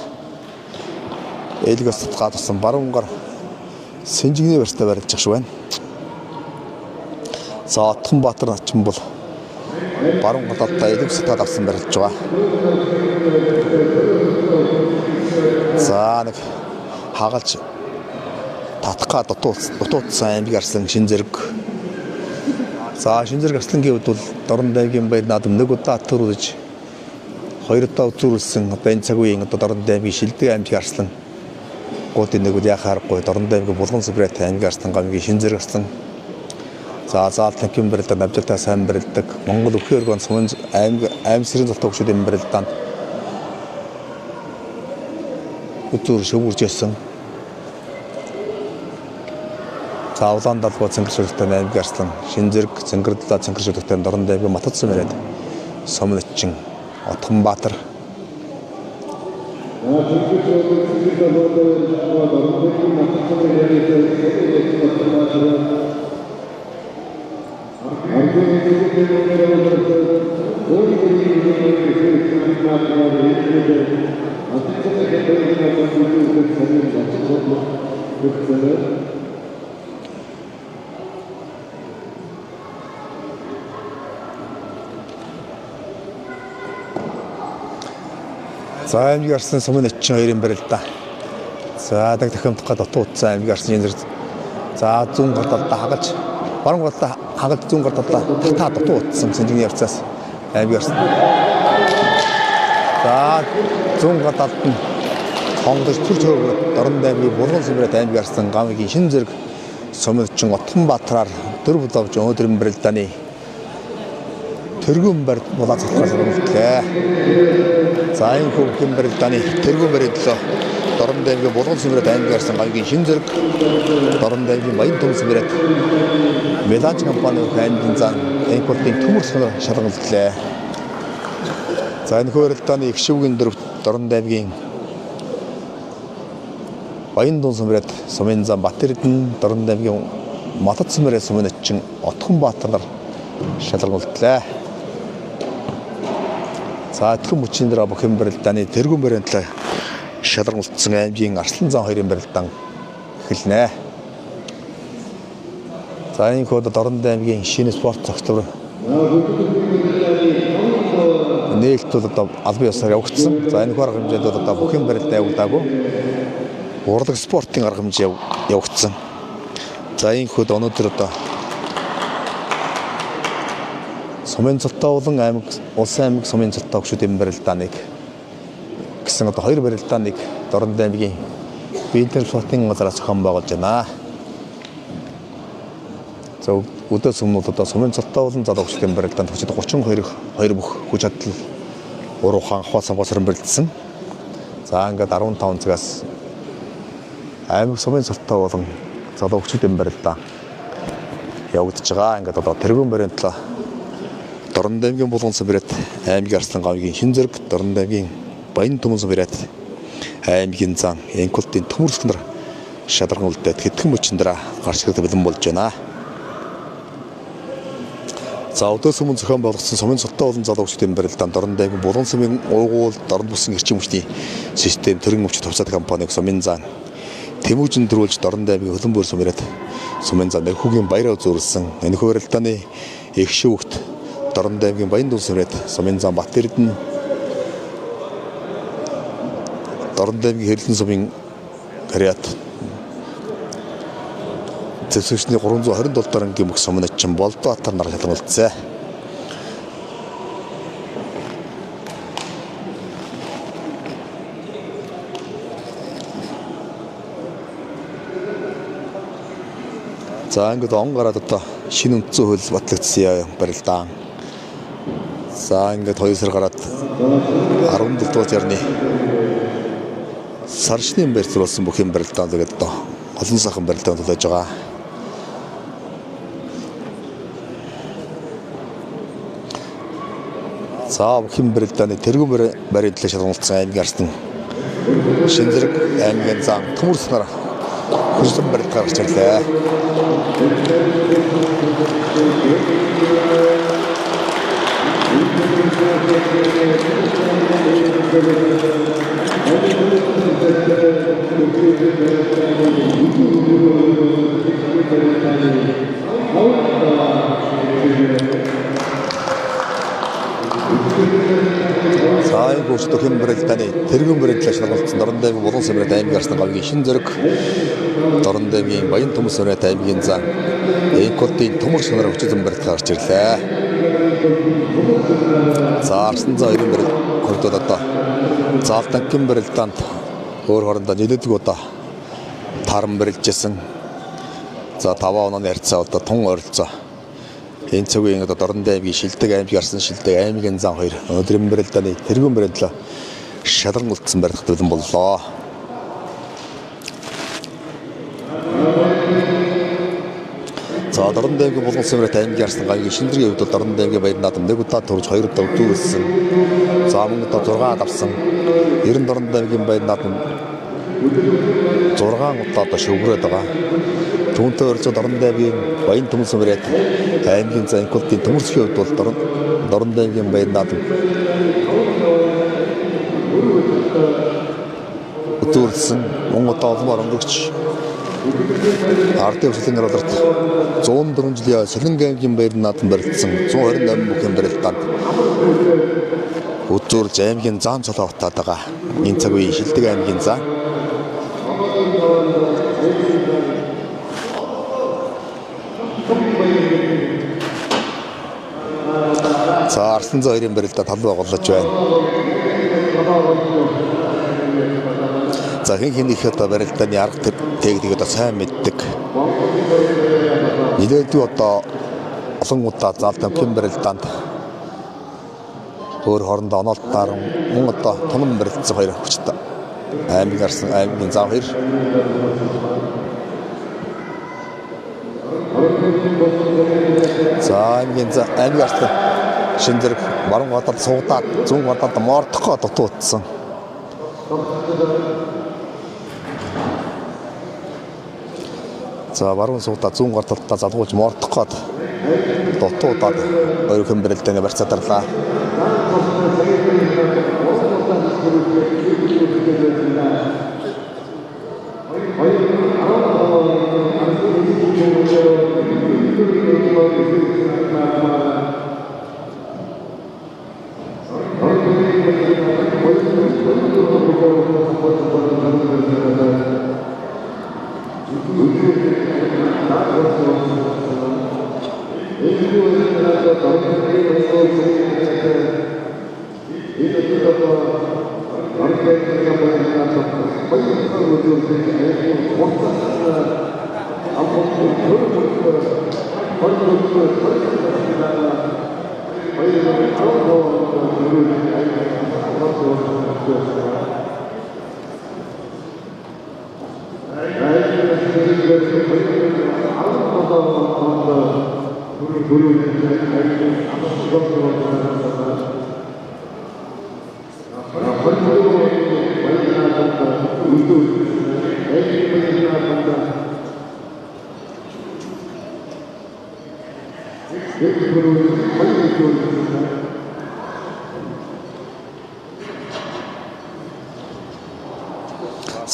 элэг өсөд гадсан баруун гар Сэнжигний барьцтай барилж ах шиг байна. За Отгонбаатар начин бол баруун гарталда элэг өсөд гадсан барилж байгаа. За нэг хагалж татхаа дутуудсан аймгийн арслан шин зэрэг. За шин зэрэг арслангийн хувьд бол Дорн аймгийн баяр наадам нэг удаа төрүүлж хоёр удаа үзүүлсэн одоо энэ цаг үеийн одоо Дорн аймгийн шилдэг аймгийн арслан гуудын нэг үл яхаарахгүй Дорн аймгийн булган сүбрэт аймгийн арслан гамгийн шин зэрэг арслан. За заал танкийн барилдаа намжаатай сайн барилдаг Монгол өвхий оргон сумын аймаг сэрийн золтой хөгшүүдийн барилдаанд өдөр шөвгөрж ясан. За улаан далбоо цэнхэршүүлэгтэй аймгийн арслан шин зэрэг цэнхэрдлаа цэнхэршүүлэгтэй Дорн аймгийн Матадсан бариад сумын начин Отгонбаатар. За аймгийн арслан сумын начин хоёрын барил да. За дахимдах дутуу утсан аймгийн арслан зэрэг. За зүүн гарталда хагалж баруун гарталда хагалж зүүн гарталда татаа дутуу утсан Сэнжигний явцаас аймгийн арслан. За зүүн гарталд нь хонгодож төрж хөвгөд Дорн аймгийн булган сүмрэт аймгийн арслан гамгийн шин зэрэг сумын начин Отгонбаатараар дөрөв давж өнөөдрийн барилдааны тэргүүн барь булаацалтаас өргөлтлээ. За энэ хүүхдийн барилдааны тэргүүн барилдлаа Дорн аймгийн булган сүмрэт аймгийн арслан гамгийн шин зэрэг Дорн аймгийн Баян тун сүмрэт Меланж компани аймгийн зам инкултын төмөрсгөнөөр шалгалтлаа. За энэ барилдааны их шивгийн дөрөвт Дорн аймгийн Баян тун сүмрэт сумын зам Батэрдэн Дорн аймгийн Матадсан сүмрэт сумын начин Отгонбаатар нар шалгалтлаа. За тэтгэн мөчийн дараа бүхэн барилдааны тэргүүн барилдлаа шалгуулсан аймгийн арслан зам хоёрын барилдаан эхэлнэ. За энэ хот Дорн аймгийн шинэ спорт цогцлоор нээлтүүд одоо албан ёсоор явагдсан. За энэ арга хэмжээнд одоо бүхэн барилдаа явагдаагүй. Урлаг спортын арга хэмжээ явагдсан. За энэ хот өнөөдөр одоо сумын цолтой болон аймаг улсын аймаг сумын цолтой хөгшүүдийн барилдааныг гэсэн одоо хоёр барилдааныг Дорн аймгийн биеийн спортын газраас зохион байгуулж байна. За өдөө сумнууд одоо сумын цолтой болон залуу хөгшүүдийн барилдаанд 32 бүх хүч чадал уруухан хаваасан босрон барилдсан. За ингээд 15 цагаас аймаг сумын цолтой болон залуу хөгшүүдийн барилдаан явагдаж байгаа. Ингээд одоо тэргүүн барилдлаа Дорн аймгийн булган сүмрэт аймгийн арслан гамгийн шин зэрэг Дорн аймгийн Баян тун сүмрэт аймгийн зам инкултын төмөрсгөнөр шалгалтай тэтгэн мөчийн дараа гарч ирэх бэлэн болж байна. За өдөө сүмэн зохион байгуулсан сумын цолтой болон залуу хөгшүүдийн барилдаанд Дорн аймгийн булган сүмийн ургуул Дорн бусын эрчим хүчний систем төрийн өвчт хувьцаат компаниг сумын зам Тэмүүжин дөрүүлж Дорн аймгийн хөлбөмбөр сүмрэт сумын зам Нэрхүүгийн баяраа зөвлөсөн энэ барилдааны их шүүгт Дорн аймгийн Баян тун сүмрэт сумын зам Батэрдэн Дорн аймгийн Хэрлэн сумын Кариат Төсөвчний 327 дараагийн мөх сумначин Болдбаатар нар шалгуулсан. За ингээд он гараад одоо шинэ үндсэн хууль батлагдсан барилдаан. За ингээд 2 сар гараад 17 дугаар жарны сар шинийн барь зурулсан бүх юм барилдаан тэгээд одоо олон сайхан барилдаан тулж байгаа. За бүх юм барилдааны тэргүүн барийн төлөө шалгуулсан аймгийн арстан Шинэ зэрэг аймгийн зам төмөрс нар хүссэн барилт гаргаж ирлээ. Сайн гүйцэтгэх юм барилдааны тэргүүн барилдлаа шалгуулсан Дорнодаймгийн Булан Сумрын аймгийн арстан гавгийн Шинэ зэрэг Дорнодаймгийн Баян Төмөс Сумрын аймгийн зам Энкодын төмөрс нар хүчтэй барилт гаргаж ирлээ. За арсан за хоёрын барилт хордод одоо заалтангийн барилдаанд өөр хоорондоо нийлдэг удаа таран барилжсэн. За 5 онооны харьцаа одоо тун ойролцоо. Энэ цагийн одоо Дорнодаймгийн Шилдэг аймгийн арсан Шилдэг аймгийн зам хоёр өнөөдрийн барилдааны тэргүүн барилдлаа шалгуулсан барилт төлөн боллоо. За Дорнодаймгийн Булан Сумрын аймгийн арсан гавгийн Шинэ зэргийн хувьд Дорнодаймгийн Баян наадам 1 удаа төрж 2 удаа өдөрсөн. За мөн одоо 6 авсан. 90 Дорнодаймгийн Баян наадам 6 удаа одоо шөвгөрөөд байгаа. Түүнтэй орж Дорнодаймгийн Баян Төмөс Сумрын аймгийн зам Энкодын төмөрсгийн хувьд бол Дорнодаймгийн Баян наадам өдөрсөн. Мөн одоо олмоор өнгөрч Ардын хөслийн алдарт 104 жилийн Солинг аймгийн Баян наадам барилдсан 128 бүхэн барилдаанд өдөрж аймгийн зам цолоо утаад байгаа. Энэ цаг үеийн Шилдэг аймгийн зам За арсан за хоёрын барилдаа талбай голлож байна. За хин их одоо барилдааны арга техник одоо сайн мэддэг. Нилээдгүй одоо олон удаа заалтангийн барилдаанд өөр хоорондоо оноолтаар мөн одоо тунам барилдсан хоёр хүчтэй аймгийн арсан аймгийн зам хоёр. За аймгийн арсан Шинэ зэрэг баруун гадаад суудаад зүүн гадаад мордохоо дутуудсан. За баруун суудаа зүүн гадаадаа залгуулж мордохоо дутуудаад өөрөөр барилдааны барьцаадарлаа.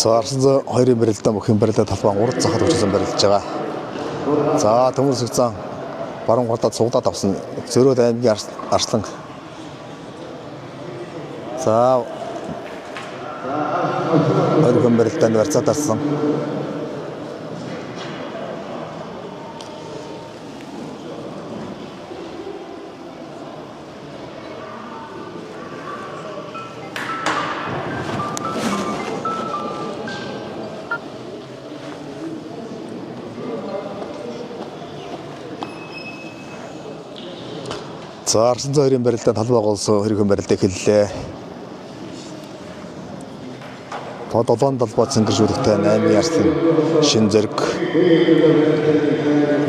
За арсан за хоёрын барилдаан бүхэн барилдаа талбай урд захад хүчсэн барилдаж байгаа. За төмөрс зам баруун гадаад суудаад авсан Зөрөөд аймгийн арслан. За өөрөөр барилдааны барьцаатарсан. За Арсан цаарын барилдаанд талбай голсон хэрхэн барилдаа эхэллээ. Тод 7 талбай цэнгэржүүлэгтэй 8 Арсан шин зэрэг.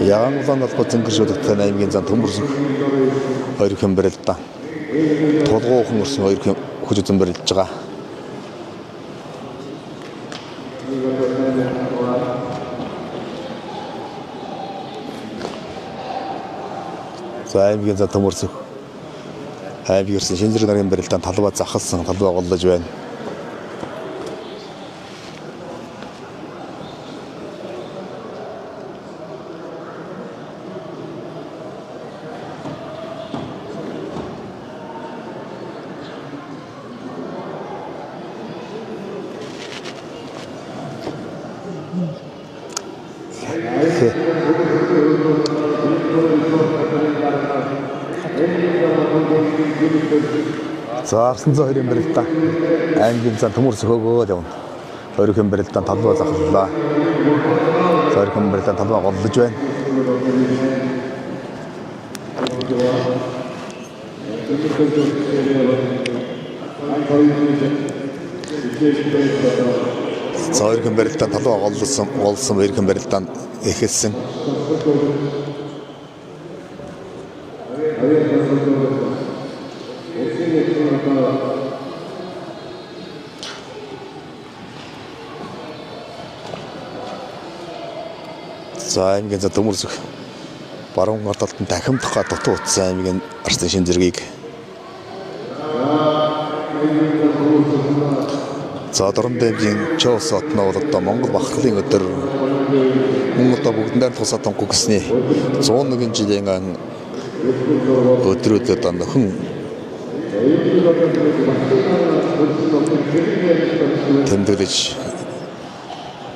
Ягаан 7 талбай цэнгэржүүлэгтэй 8-ийн зан төмөрсөх хоёрхан барилдаа. Тулгуухан өрсөн хоёрхан хүч үзэн барилдаж байгаа. За аймгийн зан төмөрсөх аймгийн өрсөн шин зэрэг нарын барилдаанд талбай захалсан талбай голлож байна. За Арсан цаарын барилдаа аймгийн зан төмөрсөх өгөөд явна. Хоёрхан барилдаанд талбай захаллаа. Хоёрхан барилдаанд талбай голлож байна. За хоёрхан барилдаанд талбай голсон хоёрхан барилдаанд эхэлсэн. За аймгийн зан төмөрсөх баруун гардалтанд дахимдах дутуу утсан аймгийн Арсан шин зэргийг. За Дорн дэвжин Чоос отноо бол одоо Монгол бахархлын өдөр мөн одоо бүгдэндээ тусаа тонго гэсний 101 жилийн өдрүүд одоо нөхөн тэмдэглэж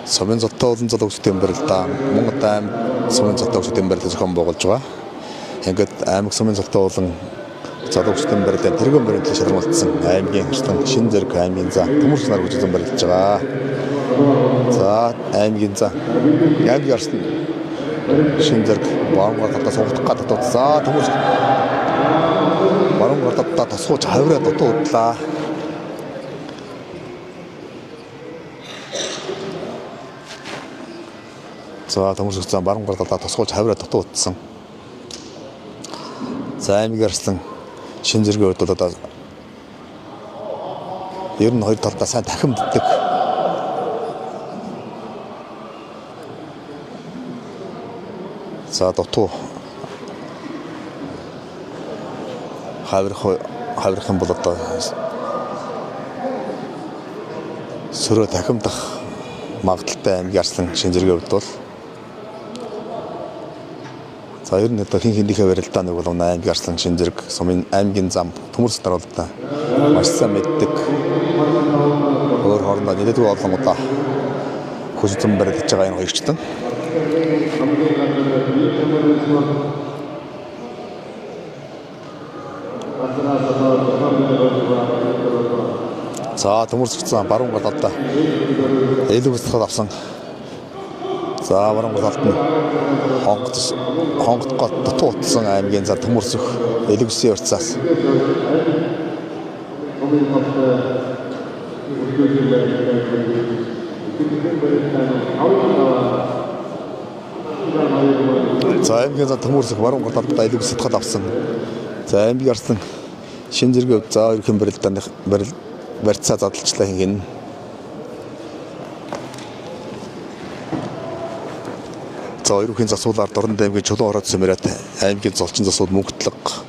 Сумын зоттой олон залуучдын барилдаа Монгол аймаг сумын зоттой залуучдын барилдаа зохион байгуулж байгаа. Ингээд аймаг сумын зоттой олон залуучдын барилдаанд тэргүүн барилдаа шалгуулсан аймгийн хэвчлэн шин зэрэг аймгийн зан төмөрс нар хүчтэй барилдаж байгаа. За аймгийн зан яг ярсан шин зэрэг баруун гардаа суугдах гадаа за төмөрс баруун гардаа тосгооч хавраа дутуудлаа. За төмөрсөх зан баруун гардаа тосгооч хавраа дутуу утсан. За аймгийн арслан шин зэргийн хувьд одоо ер нь хоёр талдаа сайн дахимддаг. За дутуу хаврын бол одоо сөрөө дахимдах магадaltaй аймгийн арслан шин зэргийн хувьд бол за ер нь одоо хинхэнийхээ барилдаа нэг бол аймгийн арслан шин зэрэг сумын аймгийн зам төмөрс нар бол одоо маш сайн мэддэг. Өөр хоорондоо нэлээдгүй олон удаа хүчтэй барилдаж байгаа энэ хоёрчтан. За төмөрсөх зам баруун гардаа илүү бэлтгэл авсан. За баруун талд нь хонгот дутуу утсан аймгийн зан төмөрсөх элэгүсийн урцаас. За аймгийн зан төмөрсөх баруун талд элэгүс сэтгэл авсан. За аймгийн арслан шин зэргийн хувьд за хоёрхан барилдаанд барьцаа задлалчлаа хин. За хоёрын засуулаар Дорн аймгийн Чулуун хороод Сумират аймгийн золчин засуул мөнгөтлөг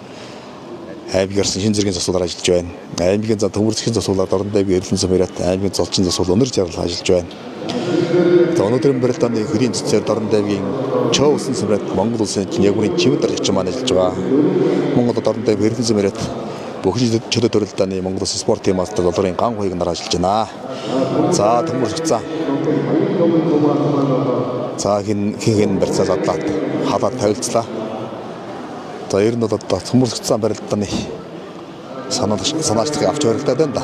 аймгийн арслан шин зэргийн засуулаар ажиллаж байна. Аймгийн зан төмөрсөхийн засуулаар Дорн аймгийн Эрлэн Сумират аймгийн золчин засуул өнөр жаргал ажиллаж байна. За өнөөдрийн барилдааны хөрийн цэцээр Дорн аймгийн Чоусын Сумират Монгол улсын ягуурын чимэд дарж маань ажиллаж байгаа. Монгол Дорн аймгийн Эрлэн Сумират бүхэл чөлөө төрөлдөөний Монгол улсын спорт тимээс долларын ган хуйг нар ажиллаж байна. За төмөрсөх зан. За хин барьцаа задлаад халаад тавилцлаа. За ер нь бол одоо төмөрсөх зан барилдааны санаачлалыг авч барилдаад байна да.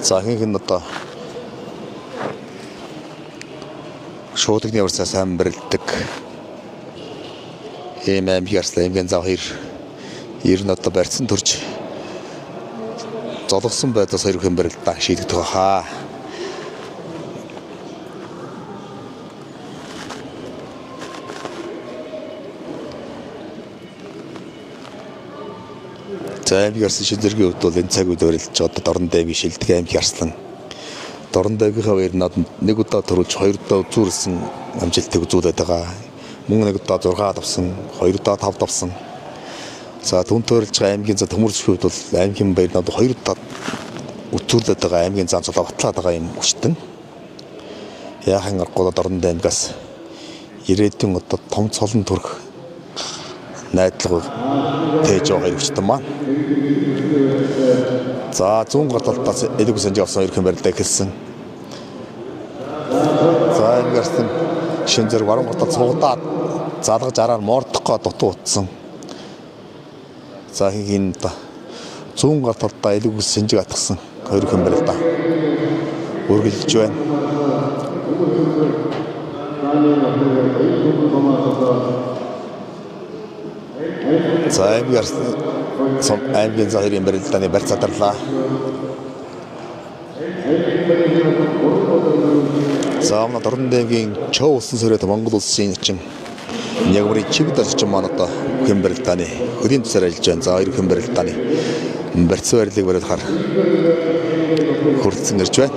За хин одоо шуудагны урсаа сайн бэрэлдэг. Ийм аймгийн арслан аймгийн зав 2 ер нь одоо барьсан төрж золгосон байдлаас 2 хүн бэрэлдээ шийдэгдэх хаа. За аймгийн арслан шинжиргийн хувьд бол энэ цаг үед өрөлдөж одоо Дорн дэвгийн шилдэг аймгийн арслан Дорн дэвгийнхаа хоёр надад нэг удаа төрүүлж 2 удаа үзүүлсэн амжилтыг үзүүлээд байгаа. Мөн нэг удаа 6 давсан, 2 удаа 5 давсан. За түн төрөлж байгаа аймгийн зан төмөрсөх хувьд бол аймгийн баяр надад 2 удаа үзүүлээд байгаа аймгийн зан цолоо батлаад байгаа юм өчтөн. Яахан аргагүй Дорн дэвгээс ирээдүйн одоо том цолон төрөх найдлага тээж байгаа хэрэгчтэй маань. За 100 гарталтаас элэг санжи авсан 2 хүн барилдаа эхэлсэн. За энэ гэрсэн шин зэрэг баруун гартал цугдаад залгаж араар мордохгүй дутуу утсан. За хин та 100 гарталтаа элэг санжиг атгсан 2 хүн барилдаа үргэлж байна. За аймгийн захирын барилдааны барь задарлаа. За Дорн дэвгийн Чов улсын сүрээд Монгол улсын чинь Нягмарын чигд орчин маань одоо хүн барилдааны хөлийн тусаар ажиллаж байна. За 2 хүн барилдааны барьц барилыг бариулахаар хүрэлцэн ирж байна.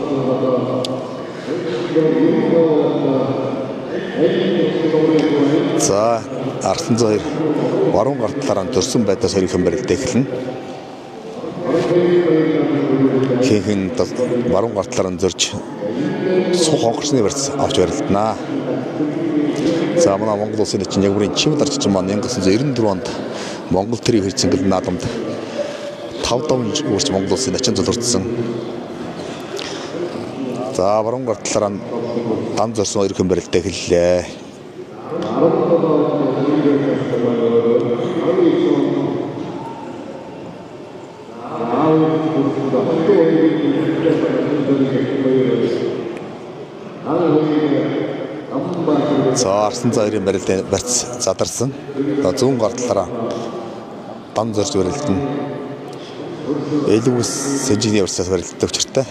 За Арслан 2 баруун гартлаараа төрсөн байдлаас 2 хүн барилдаа эхэлнэ. Хин баруун гартлаараа зорж сух онгорчны барьц авч барилдана. За манай Монгол улсын чинь Нягмарын чимд орчин маань 1994 онд Монгол төрийн хэрцэнгэл наадамд 5 давн үрч Монгол улсын начин зулурдсан. За баруун гартлаараа дан зорсон 2 хүн барилдаа эхэллээ. За Арслан 2-ын барьц задарсан. 100 гартлаараа дан зорж барилдана. Элүүс сэжигний урсаас барилддаг учиртай.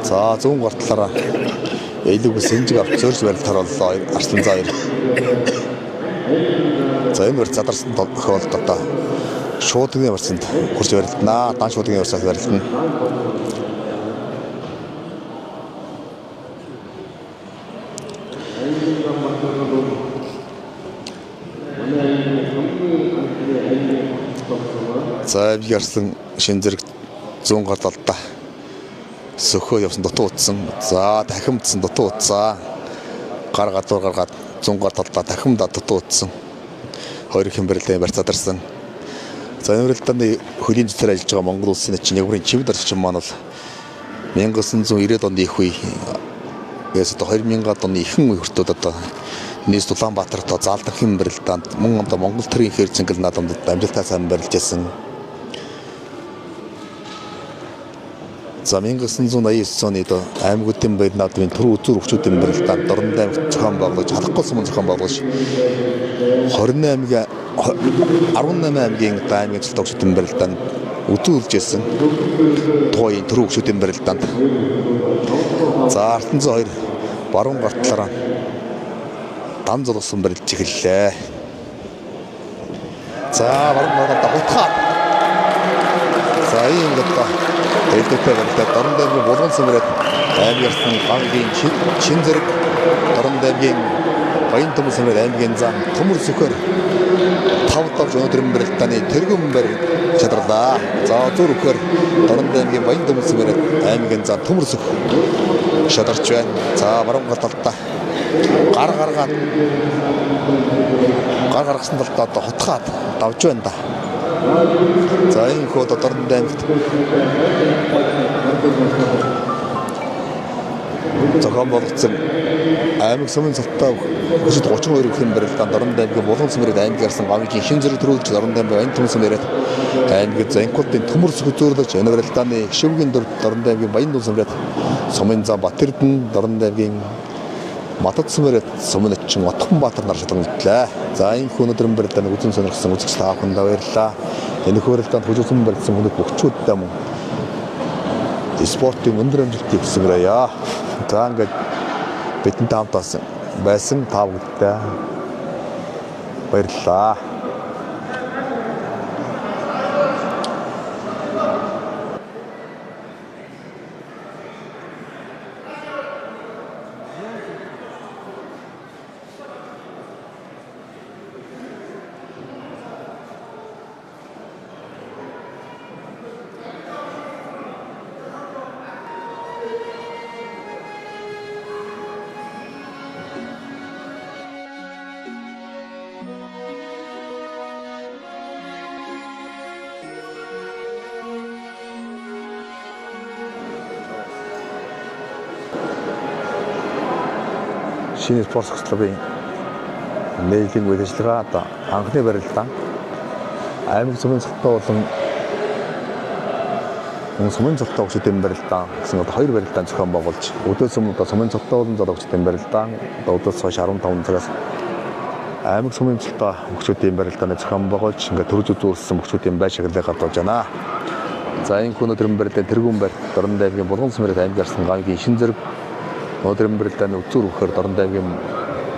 За 100 гартлаараа элүүс сэжиг авч зорж барилдахаар боллоо Арслан 2. За энэ барьц задарсан тохиолдолд одоо шуудгийн барьцанд хурж барилдана. Дан шуудгийн барьцаас барилдана. За Арслан шин зэрэг 100 гарталдаа сөхөө явсан дутуу утсан. За дахимдсан дутуу утсаа. Гар гадуур гаргаад 100 гарталдаа дахимдаа дутуу утсан. 2 хүн барилдааны барьц задарсан. За энэ барилдааны хөлийн зүтээр ажиллаж байгаа Монгол улсын чинь Нягмарын чимд орчин маань бол 1990-ад оны их үе яс одоо 2000-ад оны ихэнх үе хүртэл одоо нийс Улаанбаатарт заалдахын барилдаанд мөн одоо Монгол төрийн хэрцэнгэл наадамд амжилттай сайн барилж байсан. За 1989 оны аймагуудын баяр наадмын төрийн үзүүр хөгжүүдийн барилдаанд Дорн аймагт зохион байгуулж халахгүй сумын зохион байгуулж 18 аймгийн аймгийн цэлт хөгжүүдийн барилдаанд үзүүлж байсан. Тухайн төрийн хөгжүүдийн барилдаанд. За Арслан 2 баруун гартлаараа дан золгосон барилж эхэллээ. За баруун гартлаа хутгаад. За ийм одоо элдвэтэй барилдаа Дорн дэвгийн булган сумраад аймгийн гангийн шин зэрэг Дорн дэвгийн баян төмөр сумраад аймгийн зам төмөр сүхөр 5 давж өнөөдрийн барилдааны тэргүүн барь чадарлаа. За зүр өгөхөр Дорн дэвгийн баян төмөр сумраад аймгийн зам төмөр сүх шадарч байна. За баруун гарталтаа гар гаргасан талдаа одоо хутгаад давж байна да. За энэ хөө Дорн аймагт зохион болгоцсон аймаг сумын цолтой 32 бүхэн барилдаанд Дорн аймгийн Булган цэмрээд аймагаарсан гамгийн шин зэрэг төрүүлж Дорн аймгийн Баян Түмсэн яриад аймгийн Занкуудын төмөрс хөзөөрлөж энэ барилдааны гişүүгийн Дорн аймгийн Баян Түмсэмрээд сумын зам Батэрдэн Дорн аймгийн Матад цэмрээд сумын очин Отхон Баатар нар шалгамжлаа. За энэ өнөөдрийн барилдааны үзэн сонирхсан үзэгч та бүхэндээ баярлалаа. Энэ барилдаанд хүчтэй барилдсан хүмүүст бүгчүүдтэй мөн спортын өндөр амжилтыг хүсэмээрээ. За ингээд бидэнтэй хамт байсан та бүхэндээ баярлалаа. Шинэ спорт клубын нээлтийн үйл ажиллагаа одоо анхны барилдаа аймаг сумын цолтой болон сумын цолтой хүчтэй барилдаа гэсэн одоо хоёр барилдаан зохион байгуулж өдөөс өмнө одоо сумын цолтой болон золгочтой барилдаа одоо өдөөс хойш 15 цагаас аймаг сумын цолтой хүчтэй барилдааны зохион байгуулж ингээд төрж үзүүлсэн хүчтэй байшаглалыг гадууж байна. За энэ өнөөдрийн барилдааны тэргүүн байр Дорн аймгийн Булган цэмрээд аймагаарсан гамгийн шин зэрэг өнөөдрийн барилдааны үзүүр өгөхөр Дорн аймгийн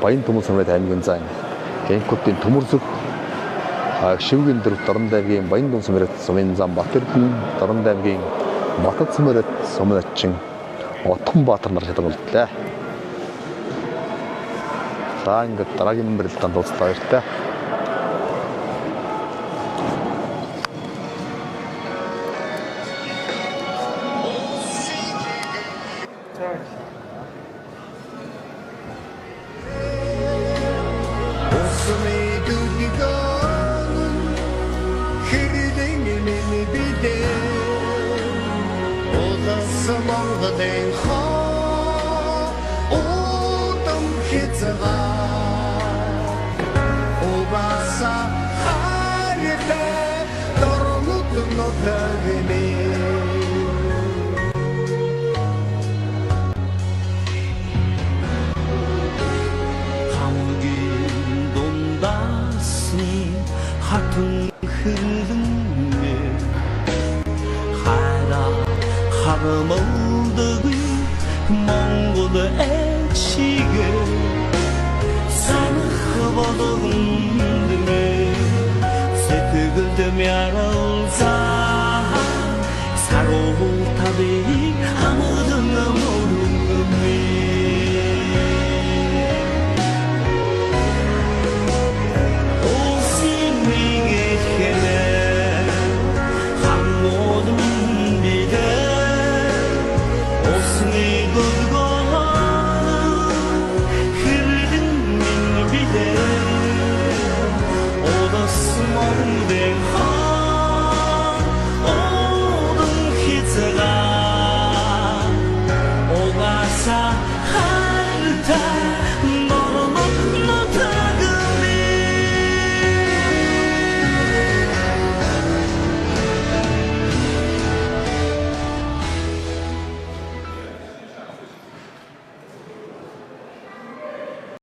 Баян Түмсэмрээд аймгийн зан Гэнкуудын төмөрсөг гişүүгийн Дорн аймгийн Баян Түмсэмрээд сумын зам Батэрдэн Дорн аймгийн Матад цэмрээд сумын очин Отхон Баатар нар шалгамжлаа. За ингээд дараагийн барилдаанд дуслаа баяртай. Сэтгэлд мяруулсан